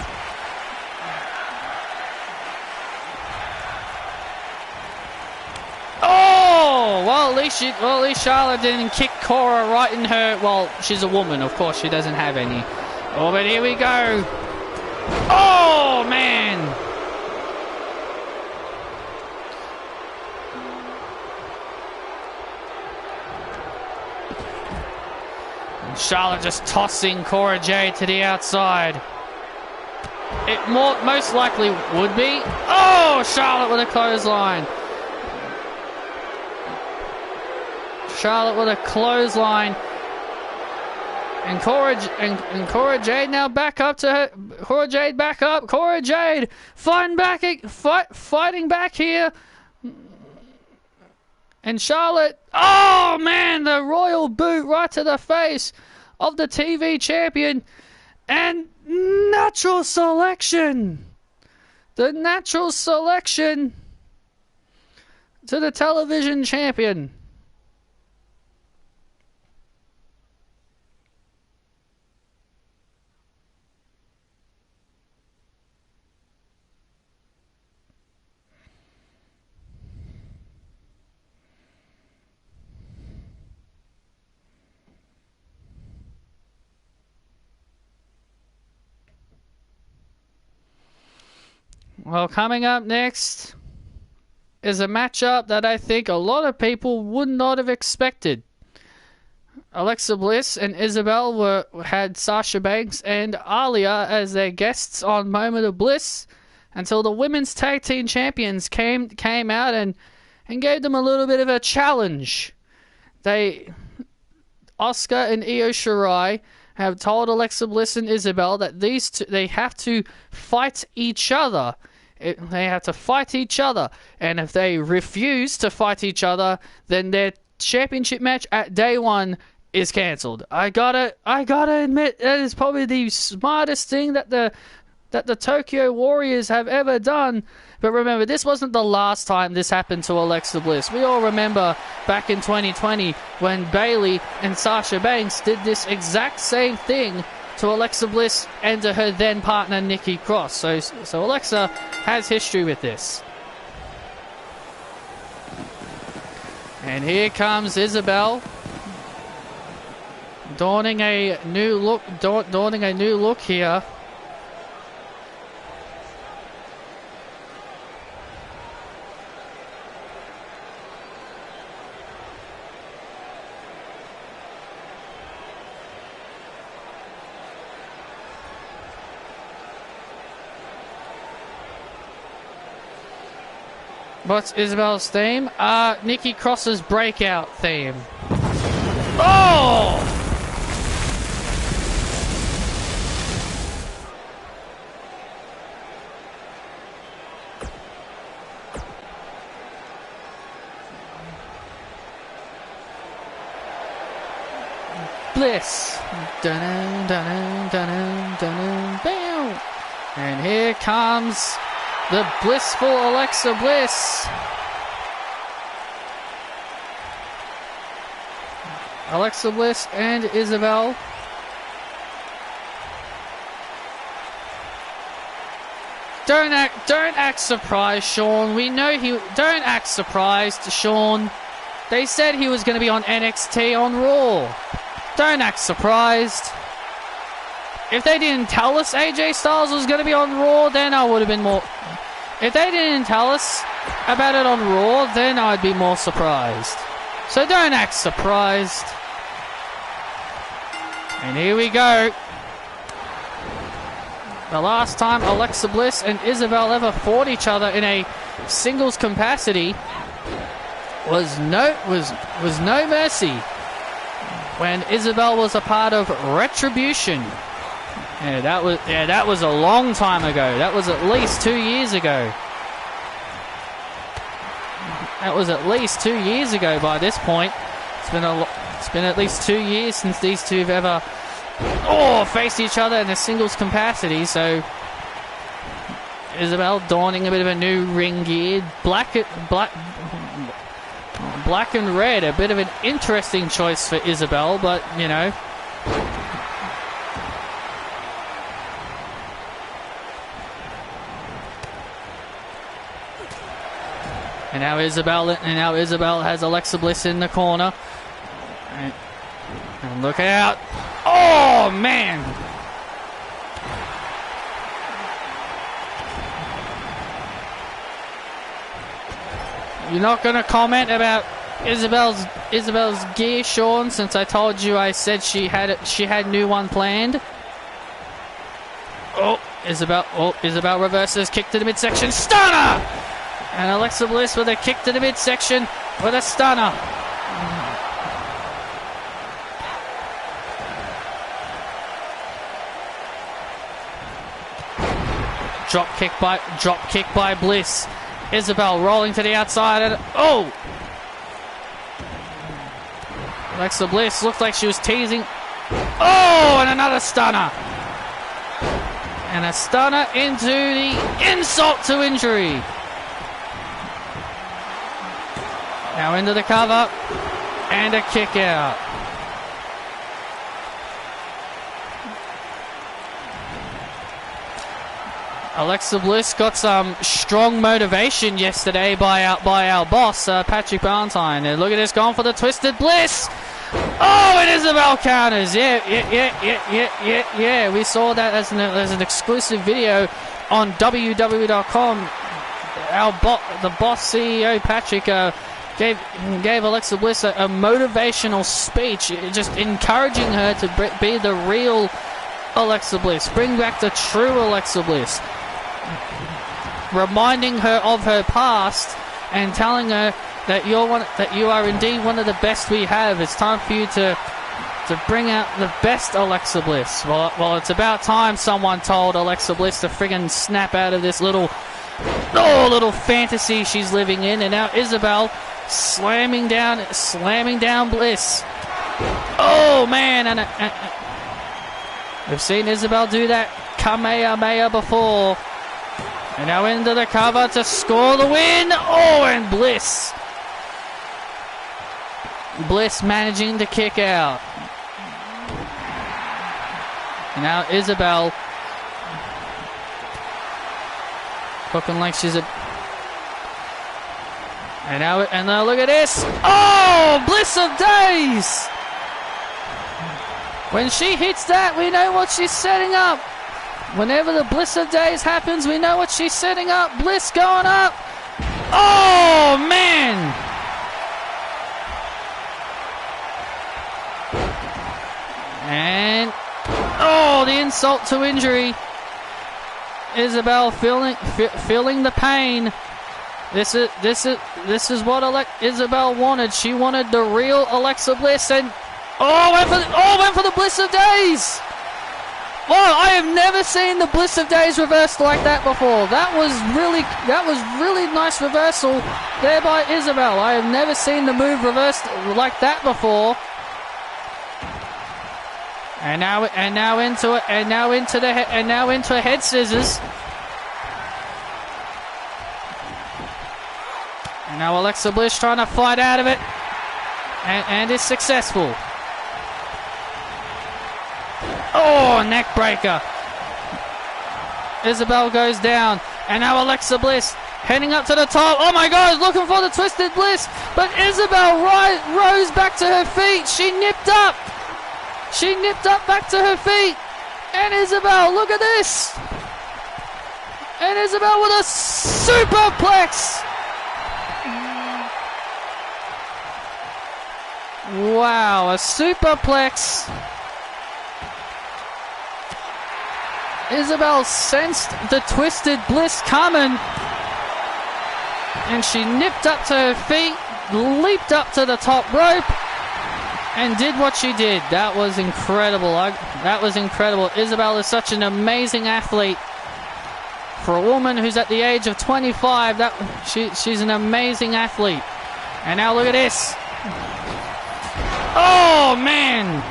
Oh, well, at least Charlotte didn't kick Cora right in her. Well, she's a woman, of course. She doesn't have any. Oh, but here we go. Oh, man. And Charlotte just tossing Cora Jade to the outside. It most likely would be. Oh, Charlotte with a clothesline. Charlotte with a clothesline. And Cora Jade now back up to her. Cora Jade back up. Cora Jade fighting back here. And Charlotte. Oh, man, the royal boot right to the face of the TV champion. And natural selection. The natural selection to the television champion. Well, coming up next is a matchup that I think a lot of people would not have expected. Alexa Bliss and Isabel had Sasha Banks and Aaliyah as their guests on Moment of Bliss until the women's tag team champions came out and gave them a little bit of a challenge. Asuka and Io Shirai have told Alexa Bliss and Isabel that they have to fight each other. They have to fight each other, and if they refuse to fight each other, then their championship match at day one is cancelled. I gotta admit, that is probably the smartest thing that the Tokyo Warriors have ever done. But remember, this wasn't the last time this happened to Alexa Bliss. We all remember back in 2020 when Bayley and Sasha Banks did this exact same thing to Alexa Bliss and to her then partner Nikki Cross. So Alexa has history with this. And here comes Isabel, donning a new look here. What's Isabel's theme? Nikki Cross's breakout theme. Oh! Bliss. Dun-dun, dun-dun, dun-dun, dun-dun, bam! And here comes the blissful Alexa Bliss. Alexa Bliss and Isabel. Don't act surprised, Sean. We know don't act surprised, Sean. They said he was going to be on NXT on Raw. Don't act surprised. If they didn't tell us AJ Styles was going to be on Raw, then I would have been more. If they didn't tell us about it on Raw, then I'd be more surprised. So don't act surprised. And here we go. The last time Alexa Bliss and Isabel ever fought each other in a singles capacity was no mercy when Isabel was a part of Retribution. Yeah, that was a long time ago. That was at least 2 years ago. That was at least 2 years ago by this point. It's been at least 2 years since these two have ever faced each other in a singles capacity. So Isabel donning a bit of a new ring gear, black and red. A bit of an interesting choice for Isabel, but you know. And now Isabel has Alexa Bliss in the corner. And look out. Oh, man. You're not going to comment about Isabel's gear, Sean, since I told you I said she had new one planned. Oh, Isabel reverses, kick to the midsection, stunner! And Alexa Bliss with a kick to the midsection with a stunner. Drop kick by Bliss. Isabel rolling to the outside and oh! Alexa Bliss looked like she was teasing. Oh, and another stunner. And a stunner into the insult to injury. Now into the cover and a kick out. Alexa Bliss got some strong motivation yesterday by our boss, Patrick Valentine. And look at this, going for the Twisted Bliss. Oh, and Isabel counters. Yeah. We saw that as an exclusive video on WWE.com. The boss CEO, Patrick, gave Alexa Bliss a motivational speech, just encouraging her to be the real Alexa Bliss, bring back the true Alexa Bliss, reminding her of her past and telling her that you are indeed one of the best we have. It's time for you to bring out the best Alexa Bliss. Well, it's about time someone told Alexa Bliss to friggin' snap out of this little fantasy she's living in. And now Isabel slamming down Bliss. Oh man, and we've seen Isabel do that Kamehameha before. And now into the cover to score the win. Oh, and Bliss managing to kick out. And now Isabel looking like she's a... And now look at this. Oh, Bliss of Days. When she hits that, we know what she's setting up. Whenever the Bliss of Days happens, we know what she's setting up. Bliss going up. Oh, man. And, oh, the insult to injury. Isabel feeling the pain. This is what Isabel wanted. She wanted the real Alexa Bliss, and went for the Bliss of Days. Wow, I have never seen the Bliss of Days reversed like that before. That was really nice reversal there by Isabel. I have never seen the move reversed like that before. And now into head scissors. And now Alexa Bliss trying to fight out of it, and is successful. Oh, neck breaker. Isabel goes down, and now Alexa Bliss heading up to the top. Oh my God, looking for the Twisted Bliss, but Isabel rose back to her feet. She nipped up back to her feet, and Isabel, look at this. And Isabel with a superplex. Wow, a superplex. Isabel sensed the Twisted Bliss coming, and she nipped up to her feet, leaped up to the top rope, and did what she did. That was incredible. That was incredible. Isabel is such an amazing athlete. For a woman who's at the age of 25, she's an amazing athlete. And now look at this. Oh, man.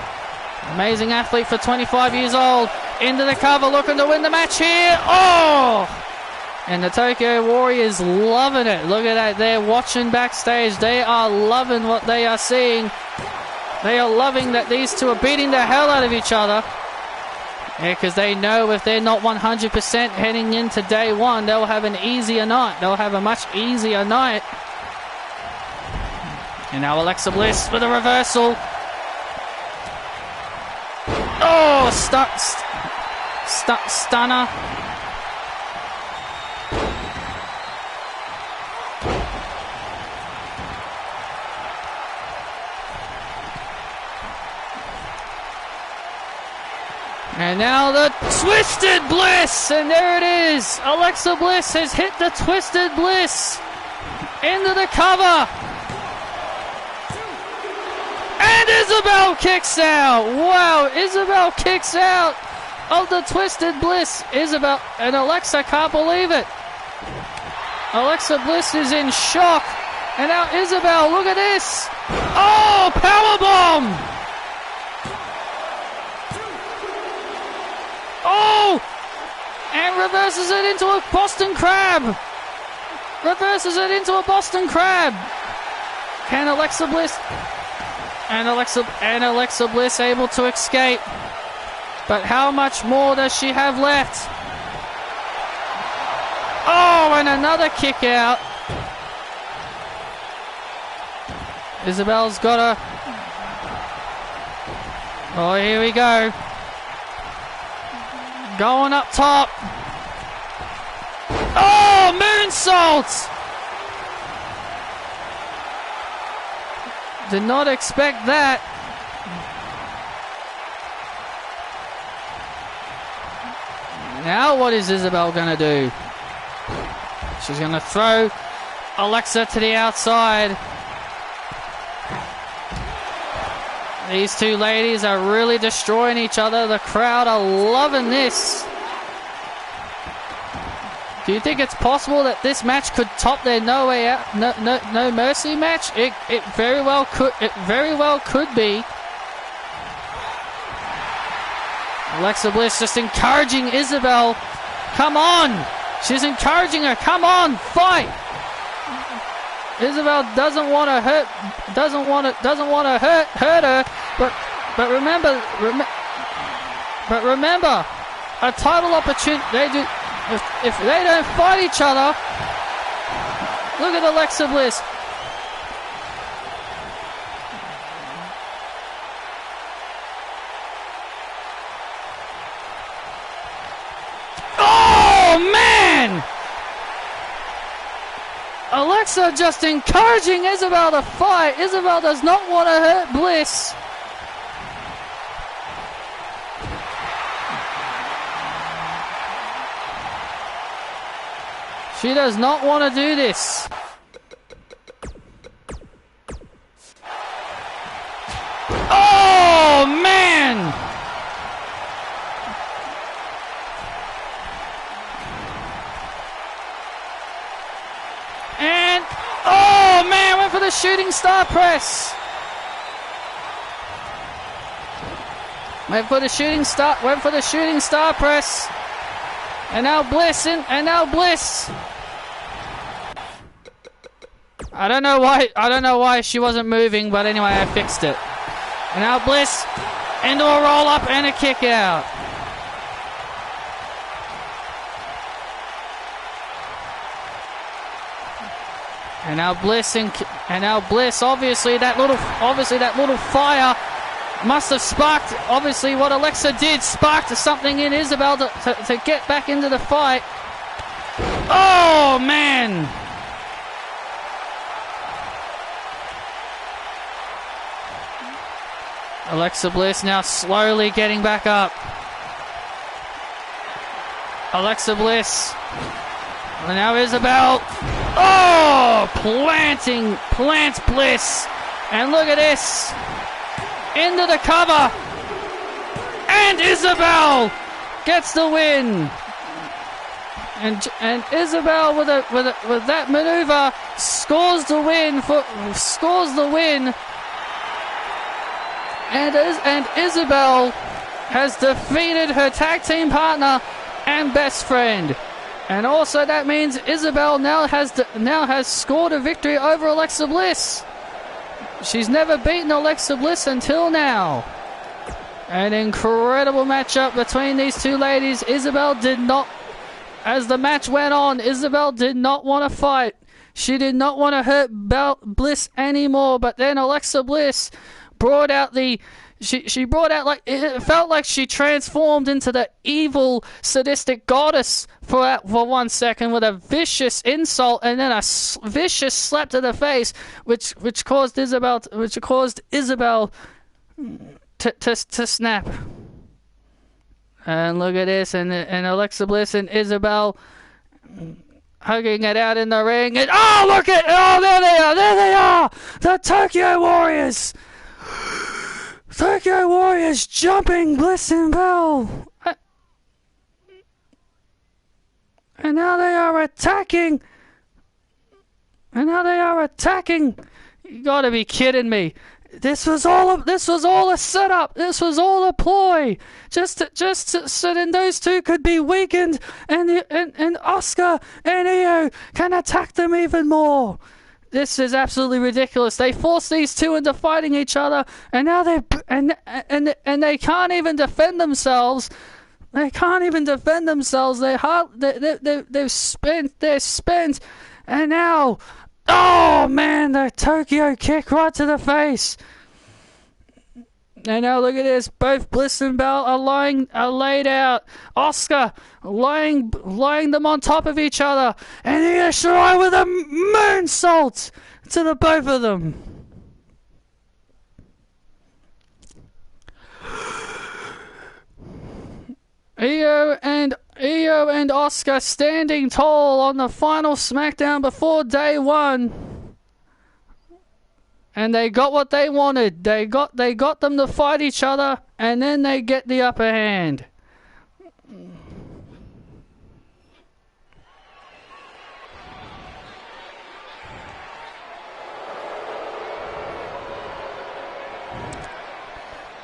Amazing athlete for 25 years old. Into the cover, looking to win the match here. Oh! And the Tokyo Warriors loving it. Look at that. They're watching backstage. They are loving what they are seeing. They are loving that these two are beating the hell out of each other. Yeah, because they know if they're not 100% heading into day one, they'll have an easier night. They'll have a much easier night And now Alexa Bliss with a reversal. Oh, stunner. And now the Twisted Bliss, and there it is. Alexa Bliss has hit the Twisted Bliss into the cover. And Isabel kicks out. Wow, Isabel kicks out of the Twisted Bliss. Isabel and Alexa can't believe it. Alexa Bliss is in shock. And now Isabel, look at this. Oh, powerbomb. Oh! And reverses it into a Boston Crab. Reverses it into a Boston Crab. Can Alexa Bliss... And Alexa Bliss able to escape. But how much more does she have left? Oh, and another kick out. Isabel's got a... Oh, here we go. Going up top. Oh, moonsault! Did not expect that. Now what is Isabel going to do? She's going to throw Alexa to the outside. These two ladies are really destroying each other. The crowd are loving this. Do you think it's possible that this match could top their No Way Out, No Mercy match? It very well could. It very well could be. Alexa Bliss just encouraging Isabel. Come on! She's encouraging her. Come on, fight! Isabel doesn't want to hurt. Doesn't want to hurt her. But remember, a title opportunity. They do. If they don't fight each other, look at Alexa Bliss. Oh man! Alexa just encouraging Isabel to fight. Isabel does not want to hurt Bliss. She does not want to do this. Oh, man! And, oh, man, went for the shooting star press. Went for the shooting star press. And now Bliss I don't know why she wasn't moving, but anyway, I fixed it. And now Bliss into a roll up and a kick out. And now Bliss, obviously that little fire must have sparked, obviously what Alexa did sparked something in Isabel to get back into the fight. Oh man! Alexa Bliss now slowly getting back up. Alexa Bliss. And now Isabel. Oh! Plants Bliss. And look at this. Into the cover. And Isabel gets the win. And Isabel with that maneuver scores the win. And Isabel has defeated her tag team partner and best friend. And also that means Isabel now has scored a victory over Alexa Bliss. She's never beaten Alexa Bliss until now. An incredible matchup between these two ladies. As the match went on, Isabel did not want to fight. She did not want to hurt Bliss anymore, but then Alexa Bliss brought out the... She brought out, like, it felt like she transformed into the evil, sadistic goddess for 1 second with a vicious insult and then a vicious slap to the face, which caused Isabel to snap. And look at this, and Alexa Bliss and Isabel hugging it out in the ring, and there they are, the Tokyo Warriors. Tokyo Warriors jumping Bliss and Bell. And now they are attacking. You gotta be kidding me. This was all a setup. This was all a ploy. Just so then those two could be weakened and Asuka and Io can attack them even more. This is absolutely ridiculous. They forced these two into fighting each other, and now they can't even defend themselves. They're spent, and now, oh man, the Tokyo kick right to the face. And now look at this. Both Bliss and Bell are laid out. Asuka laying them on top of each other. And Io Shirai with a moonsault to the both of them. Io and Asuka standing tall on the final SmackDown before day one. And they got what they wanted. They got them to fight each other, and then they get the upper hand.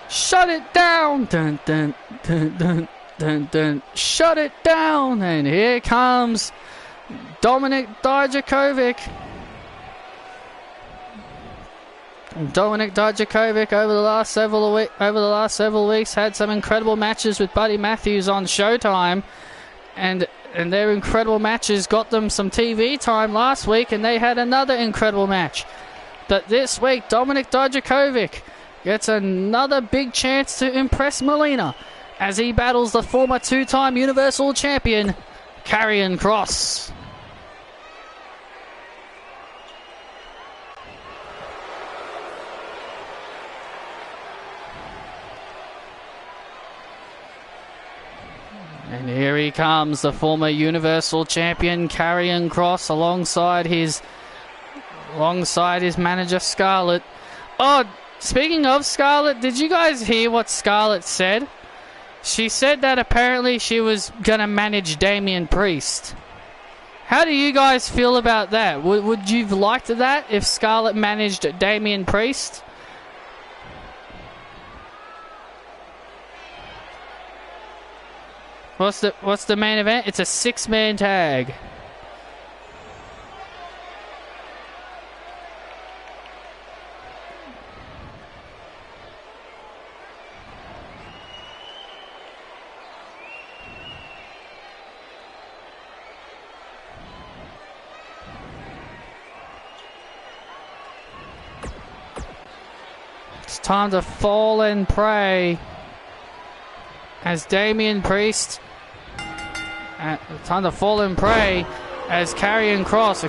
Shut it down! Dun, dun, dun, dun, dun, dun. Shut it down! And here comes Dominik Dijakovic. Dominik Dijakovic over the last several weeks had some incredible matches with Buddy Matthews on Showtime, and their incredible matches got them some TV time last week, and they had another incredible match. But this week, Dominik Dijakovic gets another big chance to impress Melina as he battles the former two-time Universal Champion, Karrion Kross. And here he comes, the former Universal Champion, Karrion Kross, alongside his manager, Scarlett. Oh, speaking of Scarlett, did you guys hear what Scarlett said? She said that apparently she was going to manage Damian Priest. How do you guys feel about that? Would you have liked that if Scarlett managed Damian Priest? What's the main event? It's a 6-man tag. It's time to fall and pray as Damian Priest. Time to fall and pray as Karrion Kross,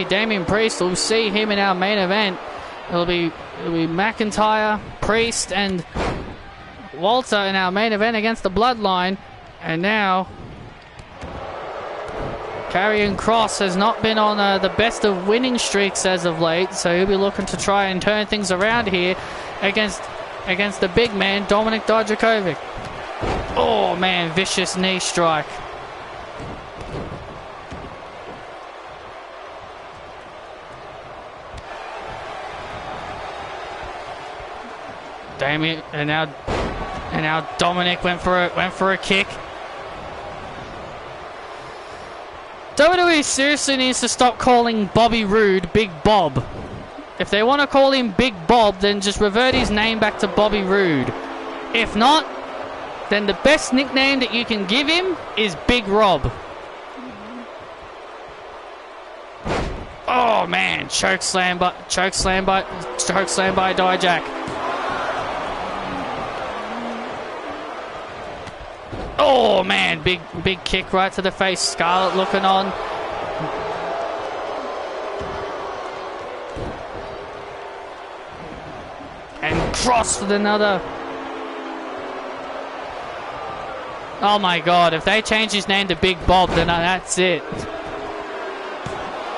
Damian Priest. We'll see him in our main event. It'll be McIntyre, Priest, and Walter in our main event against the Bloodline. And now Karrion Kross has not been on the best of winning streaks as of late, so he'll be looking to try and turn things around here against the big man, Dominik Dijakovic. Oh man, vicious knee strike. Damian, and now Dominik went for a kick. WWE seriously needs to stop calling Bobby Roode Big Bob. If they want to call him Big Bob, then just revert his name back to Bobby Roode. If not, then the best nickname that you can give him is Big Rob. Oh man, choke slam by Dijak. Oh man, big kick right to the face. Scarlett looking on. And Cross with another. Oh my god, if they change his name to Big Bob, then that's it.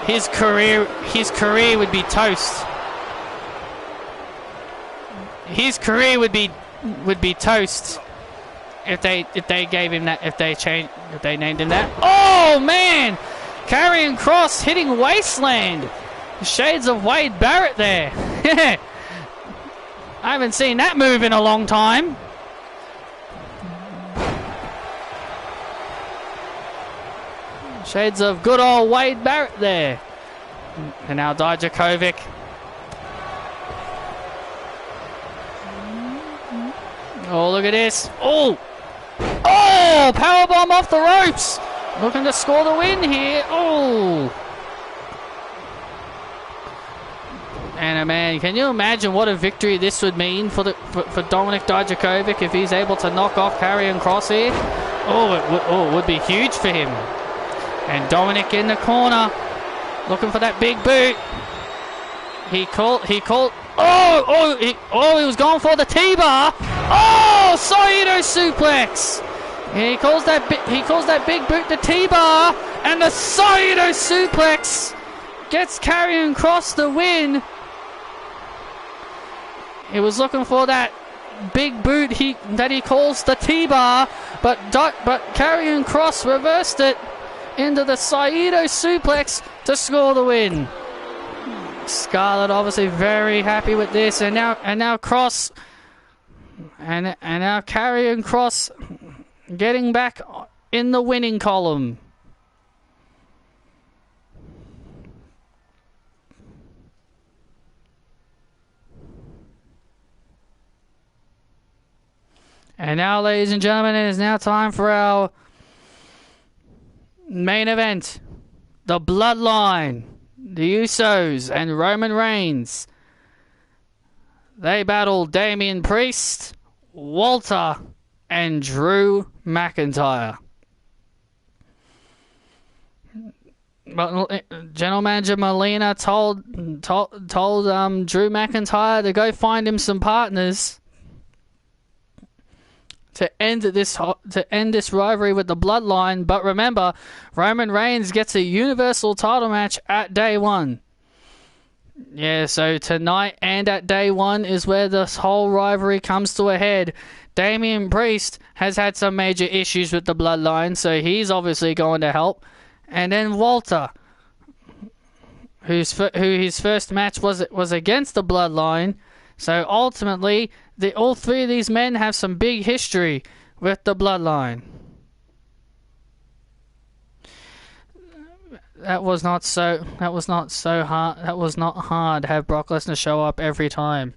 His career would be toast. His career would be toast if they gave him that, if they named him that. Oh man! Karrion Kross hitting Wasteland. Shades of Wade Barrett there. I haven't seen that move in a long time. Shades of good old Wade Barrett there. And now Dijakovic. Oh, look at this. Oh! Oh! Powerbomb off the ropes! Looking to score the win here. Oh! And man, can you imagine what a victory this would mean for Dominik Dijakovic if he's able to knock off Karrion Kross here? Oh, it would be huge for him. And Dominik in the corner, looking for that big boot. He called. He was going for the T-bar. Oh, Saito suplex. And he calls that big boot the T-bar, and the Saito suplex gets Karrion Kross the win. He was looking for that big boot that he calls the T-bar, but Karrion Kross reversed it into the Saito suplex to score the win. Scarlett obviously very happy with this, and now Kross and now Karrion Kross getting back in the winning column. And now, ladies and gentlemen, it is now time for our main event. The Bloodline, the Usos, and Roman Reigns. They battle Damian Priest, Walter, and Drew McIntyre. But General Manager Molina told Drew McIntyre to go find him some partners to end this rivalry with the Bloodline. But remember, Roman Reigns gets a Universal title match at Day 1. Yeah, so tonight and at Day 1 is where this whole rivalry comes to a head. Damian Priest has had some major issues with the Bloodline, so he's obviously going to help. And then Walter, who his first match was against the Bloodline. So ultimately, all three of these men have some big history with the Bloodline. That was not so hard. That was not hard to have Brock Lesnar show up every time.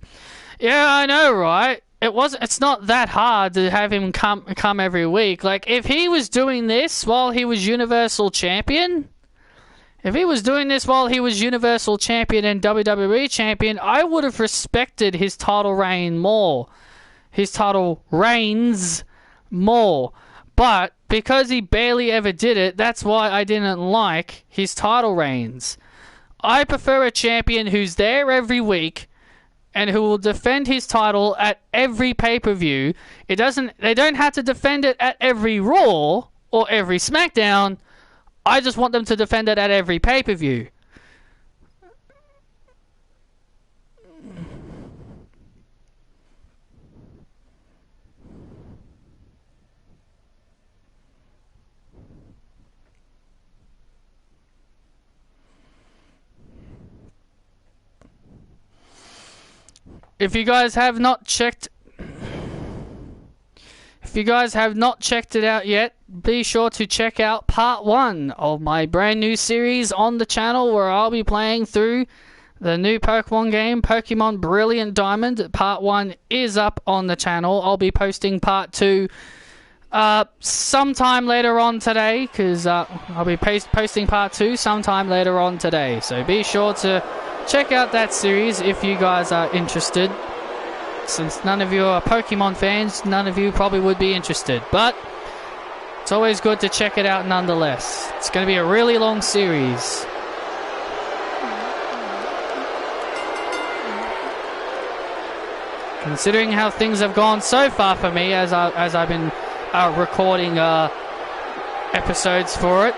Yeah, I know, right? It's not that hard to have him come every week. Like, if he was doing this while he was Universal Champion, and WWE Champion, I would have respected his title reign more. His title reigns more. But because he barely ever did it, that's why I didn't like his title reigns. I prefer a champion who's there every week and who will defend his title at every pay-per-view. They don't have to defend it at every Raw or every SmackDown. I just want them to defend it at every pay-per-view. If you guys have not checked it out yet, be sure to check out part 1 of my brand new series on the channel, where I'll be playing through the new Pokemon game, Pokemon Brilliant Diamond. Part 1 is up on the channel. I'll be posting part 2 Sometime later on today, because I'll be posting part 2 sometime later on today. So be sure to check out that series if you guys are interested. Since none of you are Pokemon fans, none of you probably would be interested. But it's always good to check it out nonetheless. It's going to be a really long series. Considering how things have gone so far for me as I've been recording episodes for it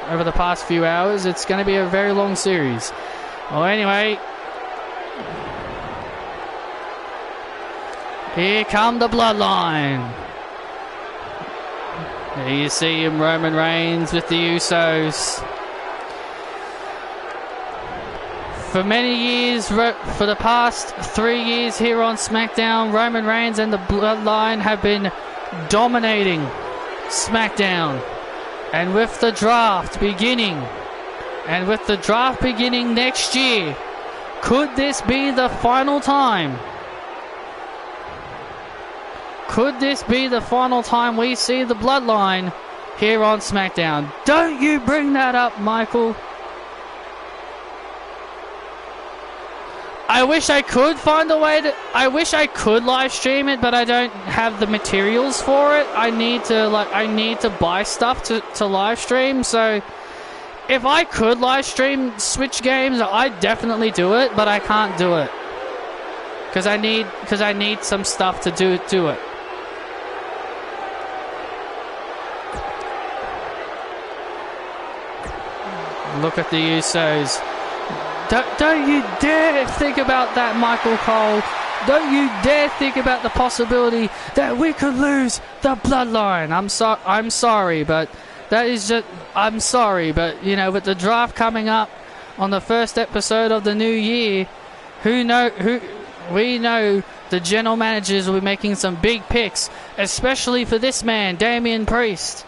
over the past few hours, it's going to be a very long series. Well, anyway, here come the Bloodline. There you see him, Roman Reigns with the Usos. For many years, for the past 3 years here on SmackDown, Roman Reigns and the Bloodline have been dominating SmackDown. And with the draft beginning next year, could this be the final time? Could this be the final time we see the Bloodline here on SmackDown? Don't you bring that up, Michael. I wish I could find a way to... I wish I could live stream it, but I don't have the materials for it. I need to buy stuff to live stream. So if I could live stream Switch games, I'd definitely do it, but I can't do it. Because I need some stuff to do it. Look at the Usos. Don't you dare think about that, Michael Cole. Don't you dare think about the possibility that we could lose the Bloodline. I'm sorry, but that is just... I'm sorry, but, you know, with the draft coming up on the first episode of the new year, we know the general managers will be making some big picks, especially for this man, Damian Priest.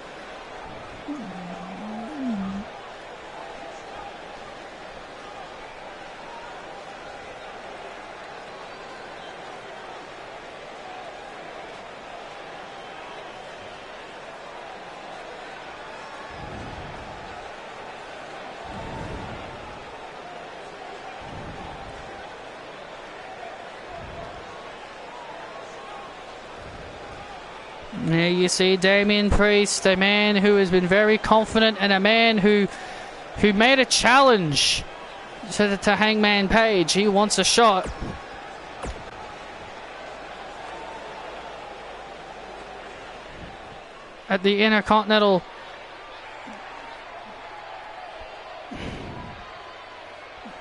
There you see Damian Priest, a man who has been very confident and a man who made a challenge to Hangman Page. He wants a shot. At the Intercontinental.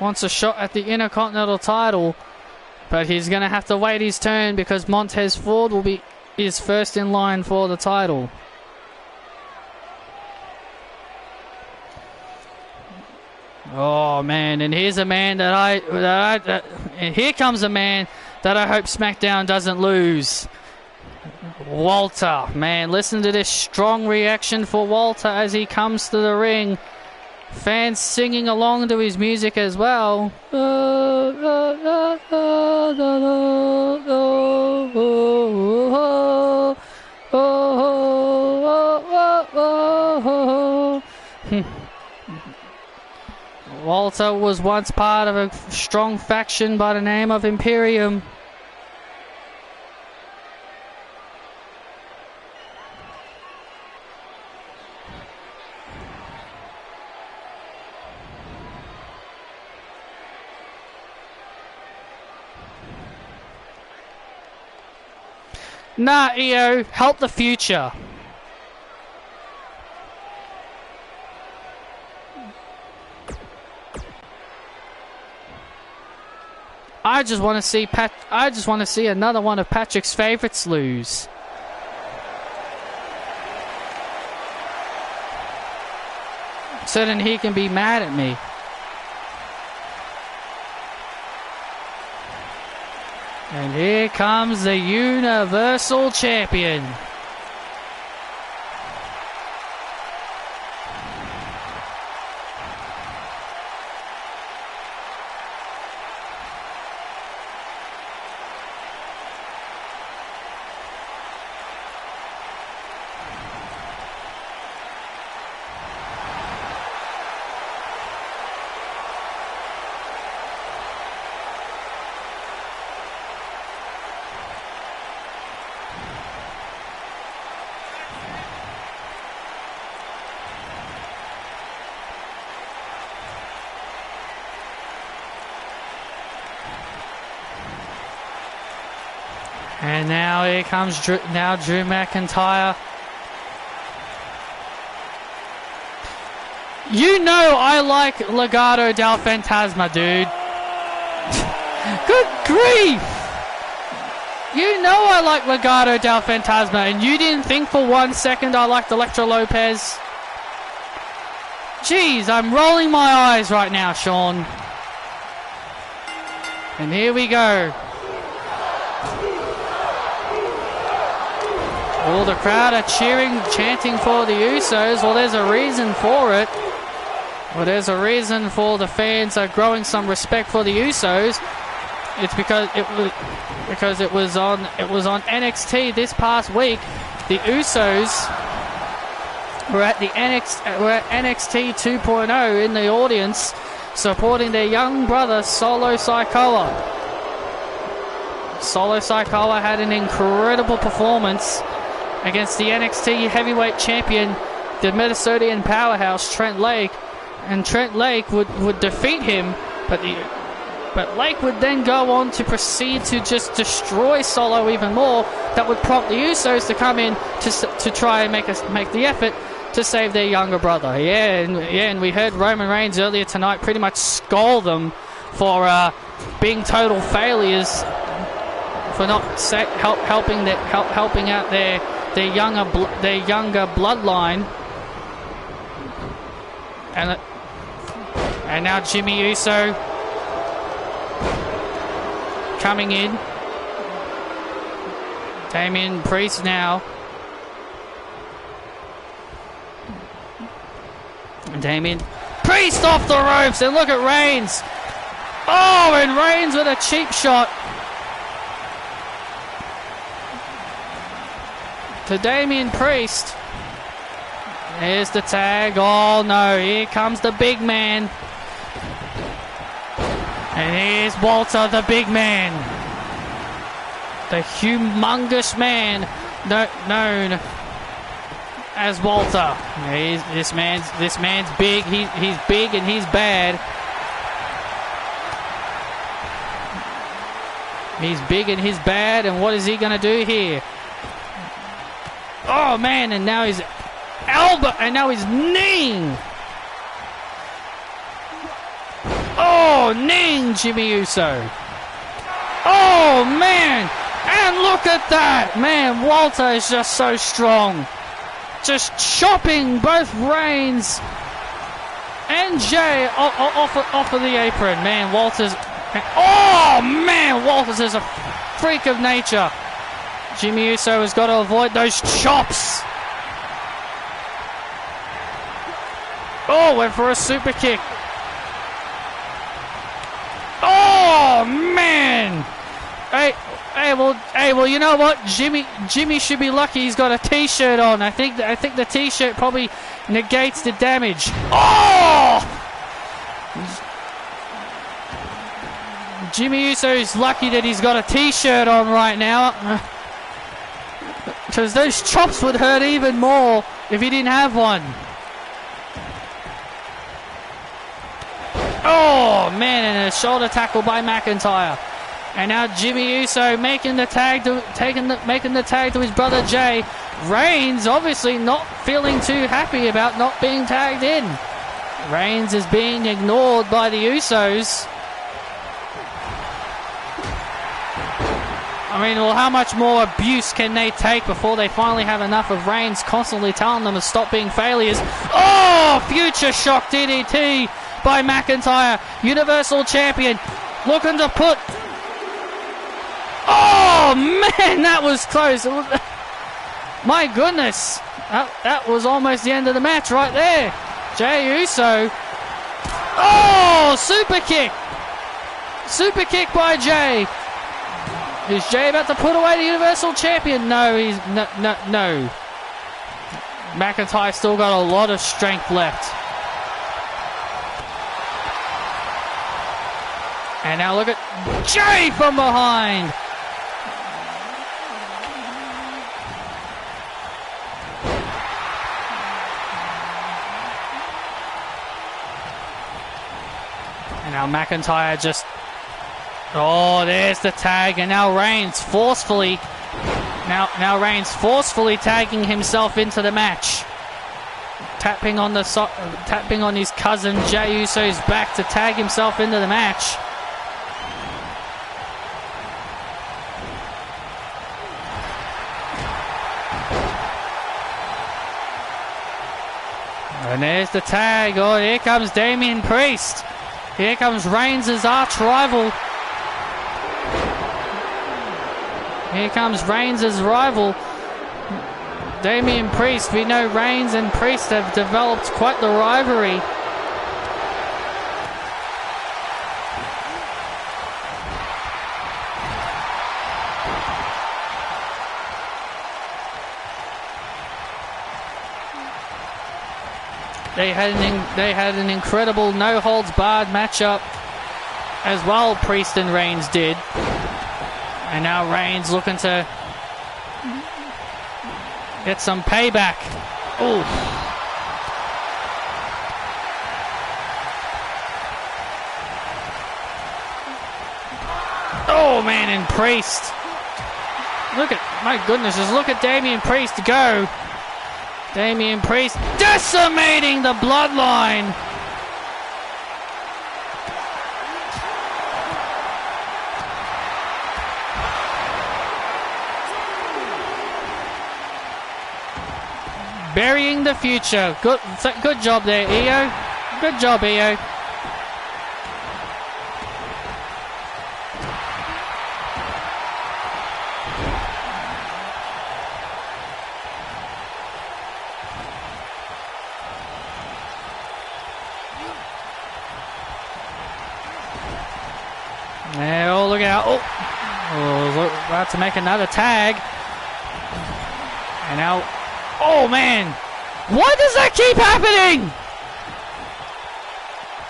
Wants a shot at the Intercontinental title. But he's going to have to wait his turn because Montez Ford is first in line for the title. Oh man, and here's a man and here comes a man that I hope SmackDown doesn't lose. Walter, man, listen to this strong reaction for Walter as he comes to the ring. Fans singing along to his music as well. Walter was once part of a strong faction by the name of Imperium. Nah, EO, help the future. I just want to see another one of Patrick's favorites lose. So then he can be mad at me. And here comes the Universal Champion. And now here comes Drew McIntyre. You know I like Legado del Fantasma, dude. Good grief! You know I like Legado del Fantasma, and you didn't think for 1 second I liked Elektra Lopez? Jeez, I'm rolling my eyes right now, Sean. And here we go. All the crowd are cheering, chanting for the Usos. Well, there's a reason for it. Well, there's a reason for the fans are growing some respect for the Usos. It's because it was on NXT this past week. The Usos were at NXT 2.0 in the audience, supporting their young brother Solo Sikoa. Solo Sikoa had an incredible performance against the NXT heavyweight champion, the Minnesotan powerhouse Trent Lake, and Trent Lake would defeat him, but Lake would then go on to proceed to just destroy Solo even more. That would prompt the Usos to come in to try and make the effort to save their younger brother. And we heard Roman Reigns earlier tonight pretty much scold them for being total failures, for not helping out their younger bloodline. And now Jimmy Uso coming in. Damian Priest now. Damian Priest off the ropes, and look at Reigns. Oh, and Reigns with a cheap shot to Damian Priest. Here's the tag. Oh no, here comes the big man. And here's Walter, the big man. The humongous man known as Walter. This man's big. He's big and he's bad. He's big and he's bad, and what is he gonna do here? Oh man, and now he's elbow, and now he's kneeing. Oh, kneeing Jimmy Uso. Oh man, and look at that, man. Walter is just so strong, just chopping both Reigns and Jay off of the apron. Man, Walter's. Oh man, Walters is a freak of nature. Jimmy Uso has got to avoid those chops. Oh, went for a super kick. Oh man! Hey, well, you know what? Jimmy should be lucky he's got a t-shirt on. I think the t-shirt probably negates the damage. Oh! Jimmy Uso's lucky that he's got a t-shirt on right now, because those chops would hurt even more if he didn't have one. Oh man, and a shoulder tackle by McIntyre. And now Jimmy Uso making the tag to his brother Jay. Reigns obviously not feeling too happy about not being tagged in. Reigns is being ignored by the Usos. I mean, well, how much more abuse can they take before they finally have enough of Reigns constantly telling them to stop being failures? Oh, future shock DDT by McIntyre, Universal Champion, looking to put... Oh, man, that was close. My goodness. That was almost the end of the match right there. Jey Uso. Oh, super kick. Super kick by Jey. Is Jey about to put away the Universal Champion? No, he's... No. McIntyre still got a lot of strength left. And now look at Jey from behind. And now McIntyre just... Oh, there's the tag, and now Reigns forcefully tagging himself into the match. Tapping on his cousin Jey Uso's back to tag himself into the match. And there's the tag. Oh, here comes Damian Priest. Here comes Reigns' arch rival. Here comes Reigns' rival, Damian Priest. We know Reigns and Priest have developed quite the rivalry. They had an incredible no-holds-barred matchup as well, Priest and Reigns did. And now Reigns looking to get some payback. Ooh. Oh, man, and Priest. Look at, my goodness, just look at Damian Priest go. Damian Priest decimating the Bloodline. Burying the future. Good job there, Io. Good job, Io. Oh, look out. Oh, about to make another tag. And now, oh man, why does that keep happening?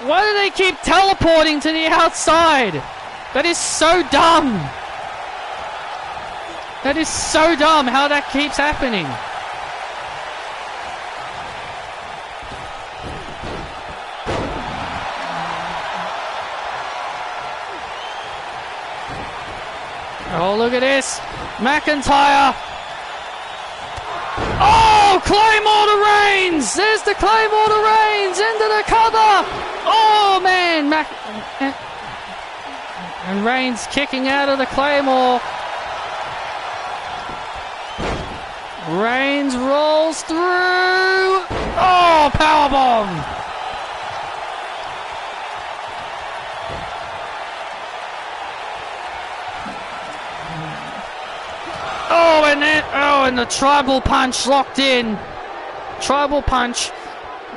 Why do they keep teleporting to the outside? That is so dumb. That is so dumb how that keeps happening. Oh, look at this. McIntyre. Oh, Claymore to Reigns. There's the Claymore to Reigns into the cover. Oh, man. And Reigns kicking out of the Claymore. Reigns rolls through. Oh, powerbomb. And the tribal punch locked in. Tribal punch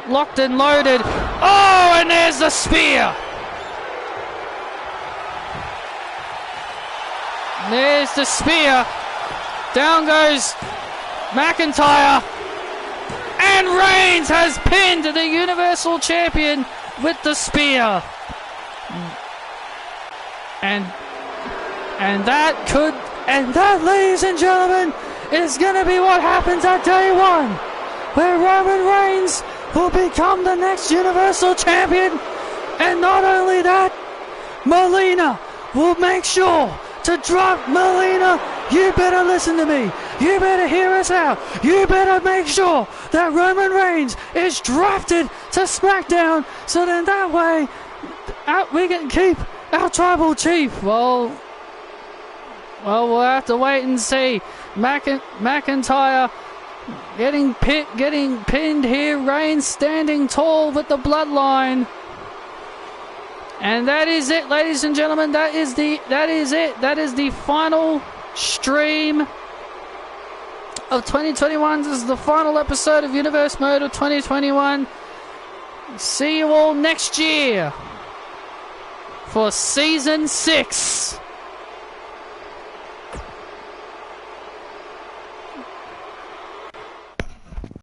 locked and loaded. Oh, and there's the spear. There's the spear. Down goes McIntyre. And Reigns has pinned the Universal Champion with the spear. And that, ladies and gentlemen, is going to be what happens at day one, where Roman Reigns will become the next Universal Champion. And not only that, Melina will make sure to drop. Melina, you better listen to me. You better hear us out. You better make sure that Roman Reigns is drafted to SmackDown, so then that way we can keep our tribal chief. Well, we'll have to wait and see. McIntyre getting pinned here. Reigns standing tall with the Bloodline. And that is it, ladies and gentlemen. That is it. That is the final stream of 2021. This is the final episode of Universe Mode of 2021. See you all next year for Season 6.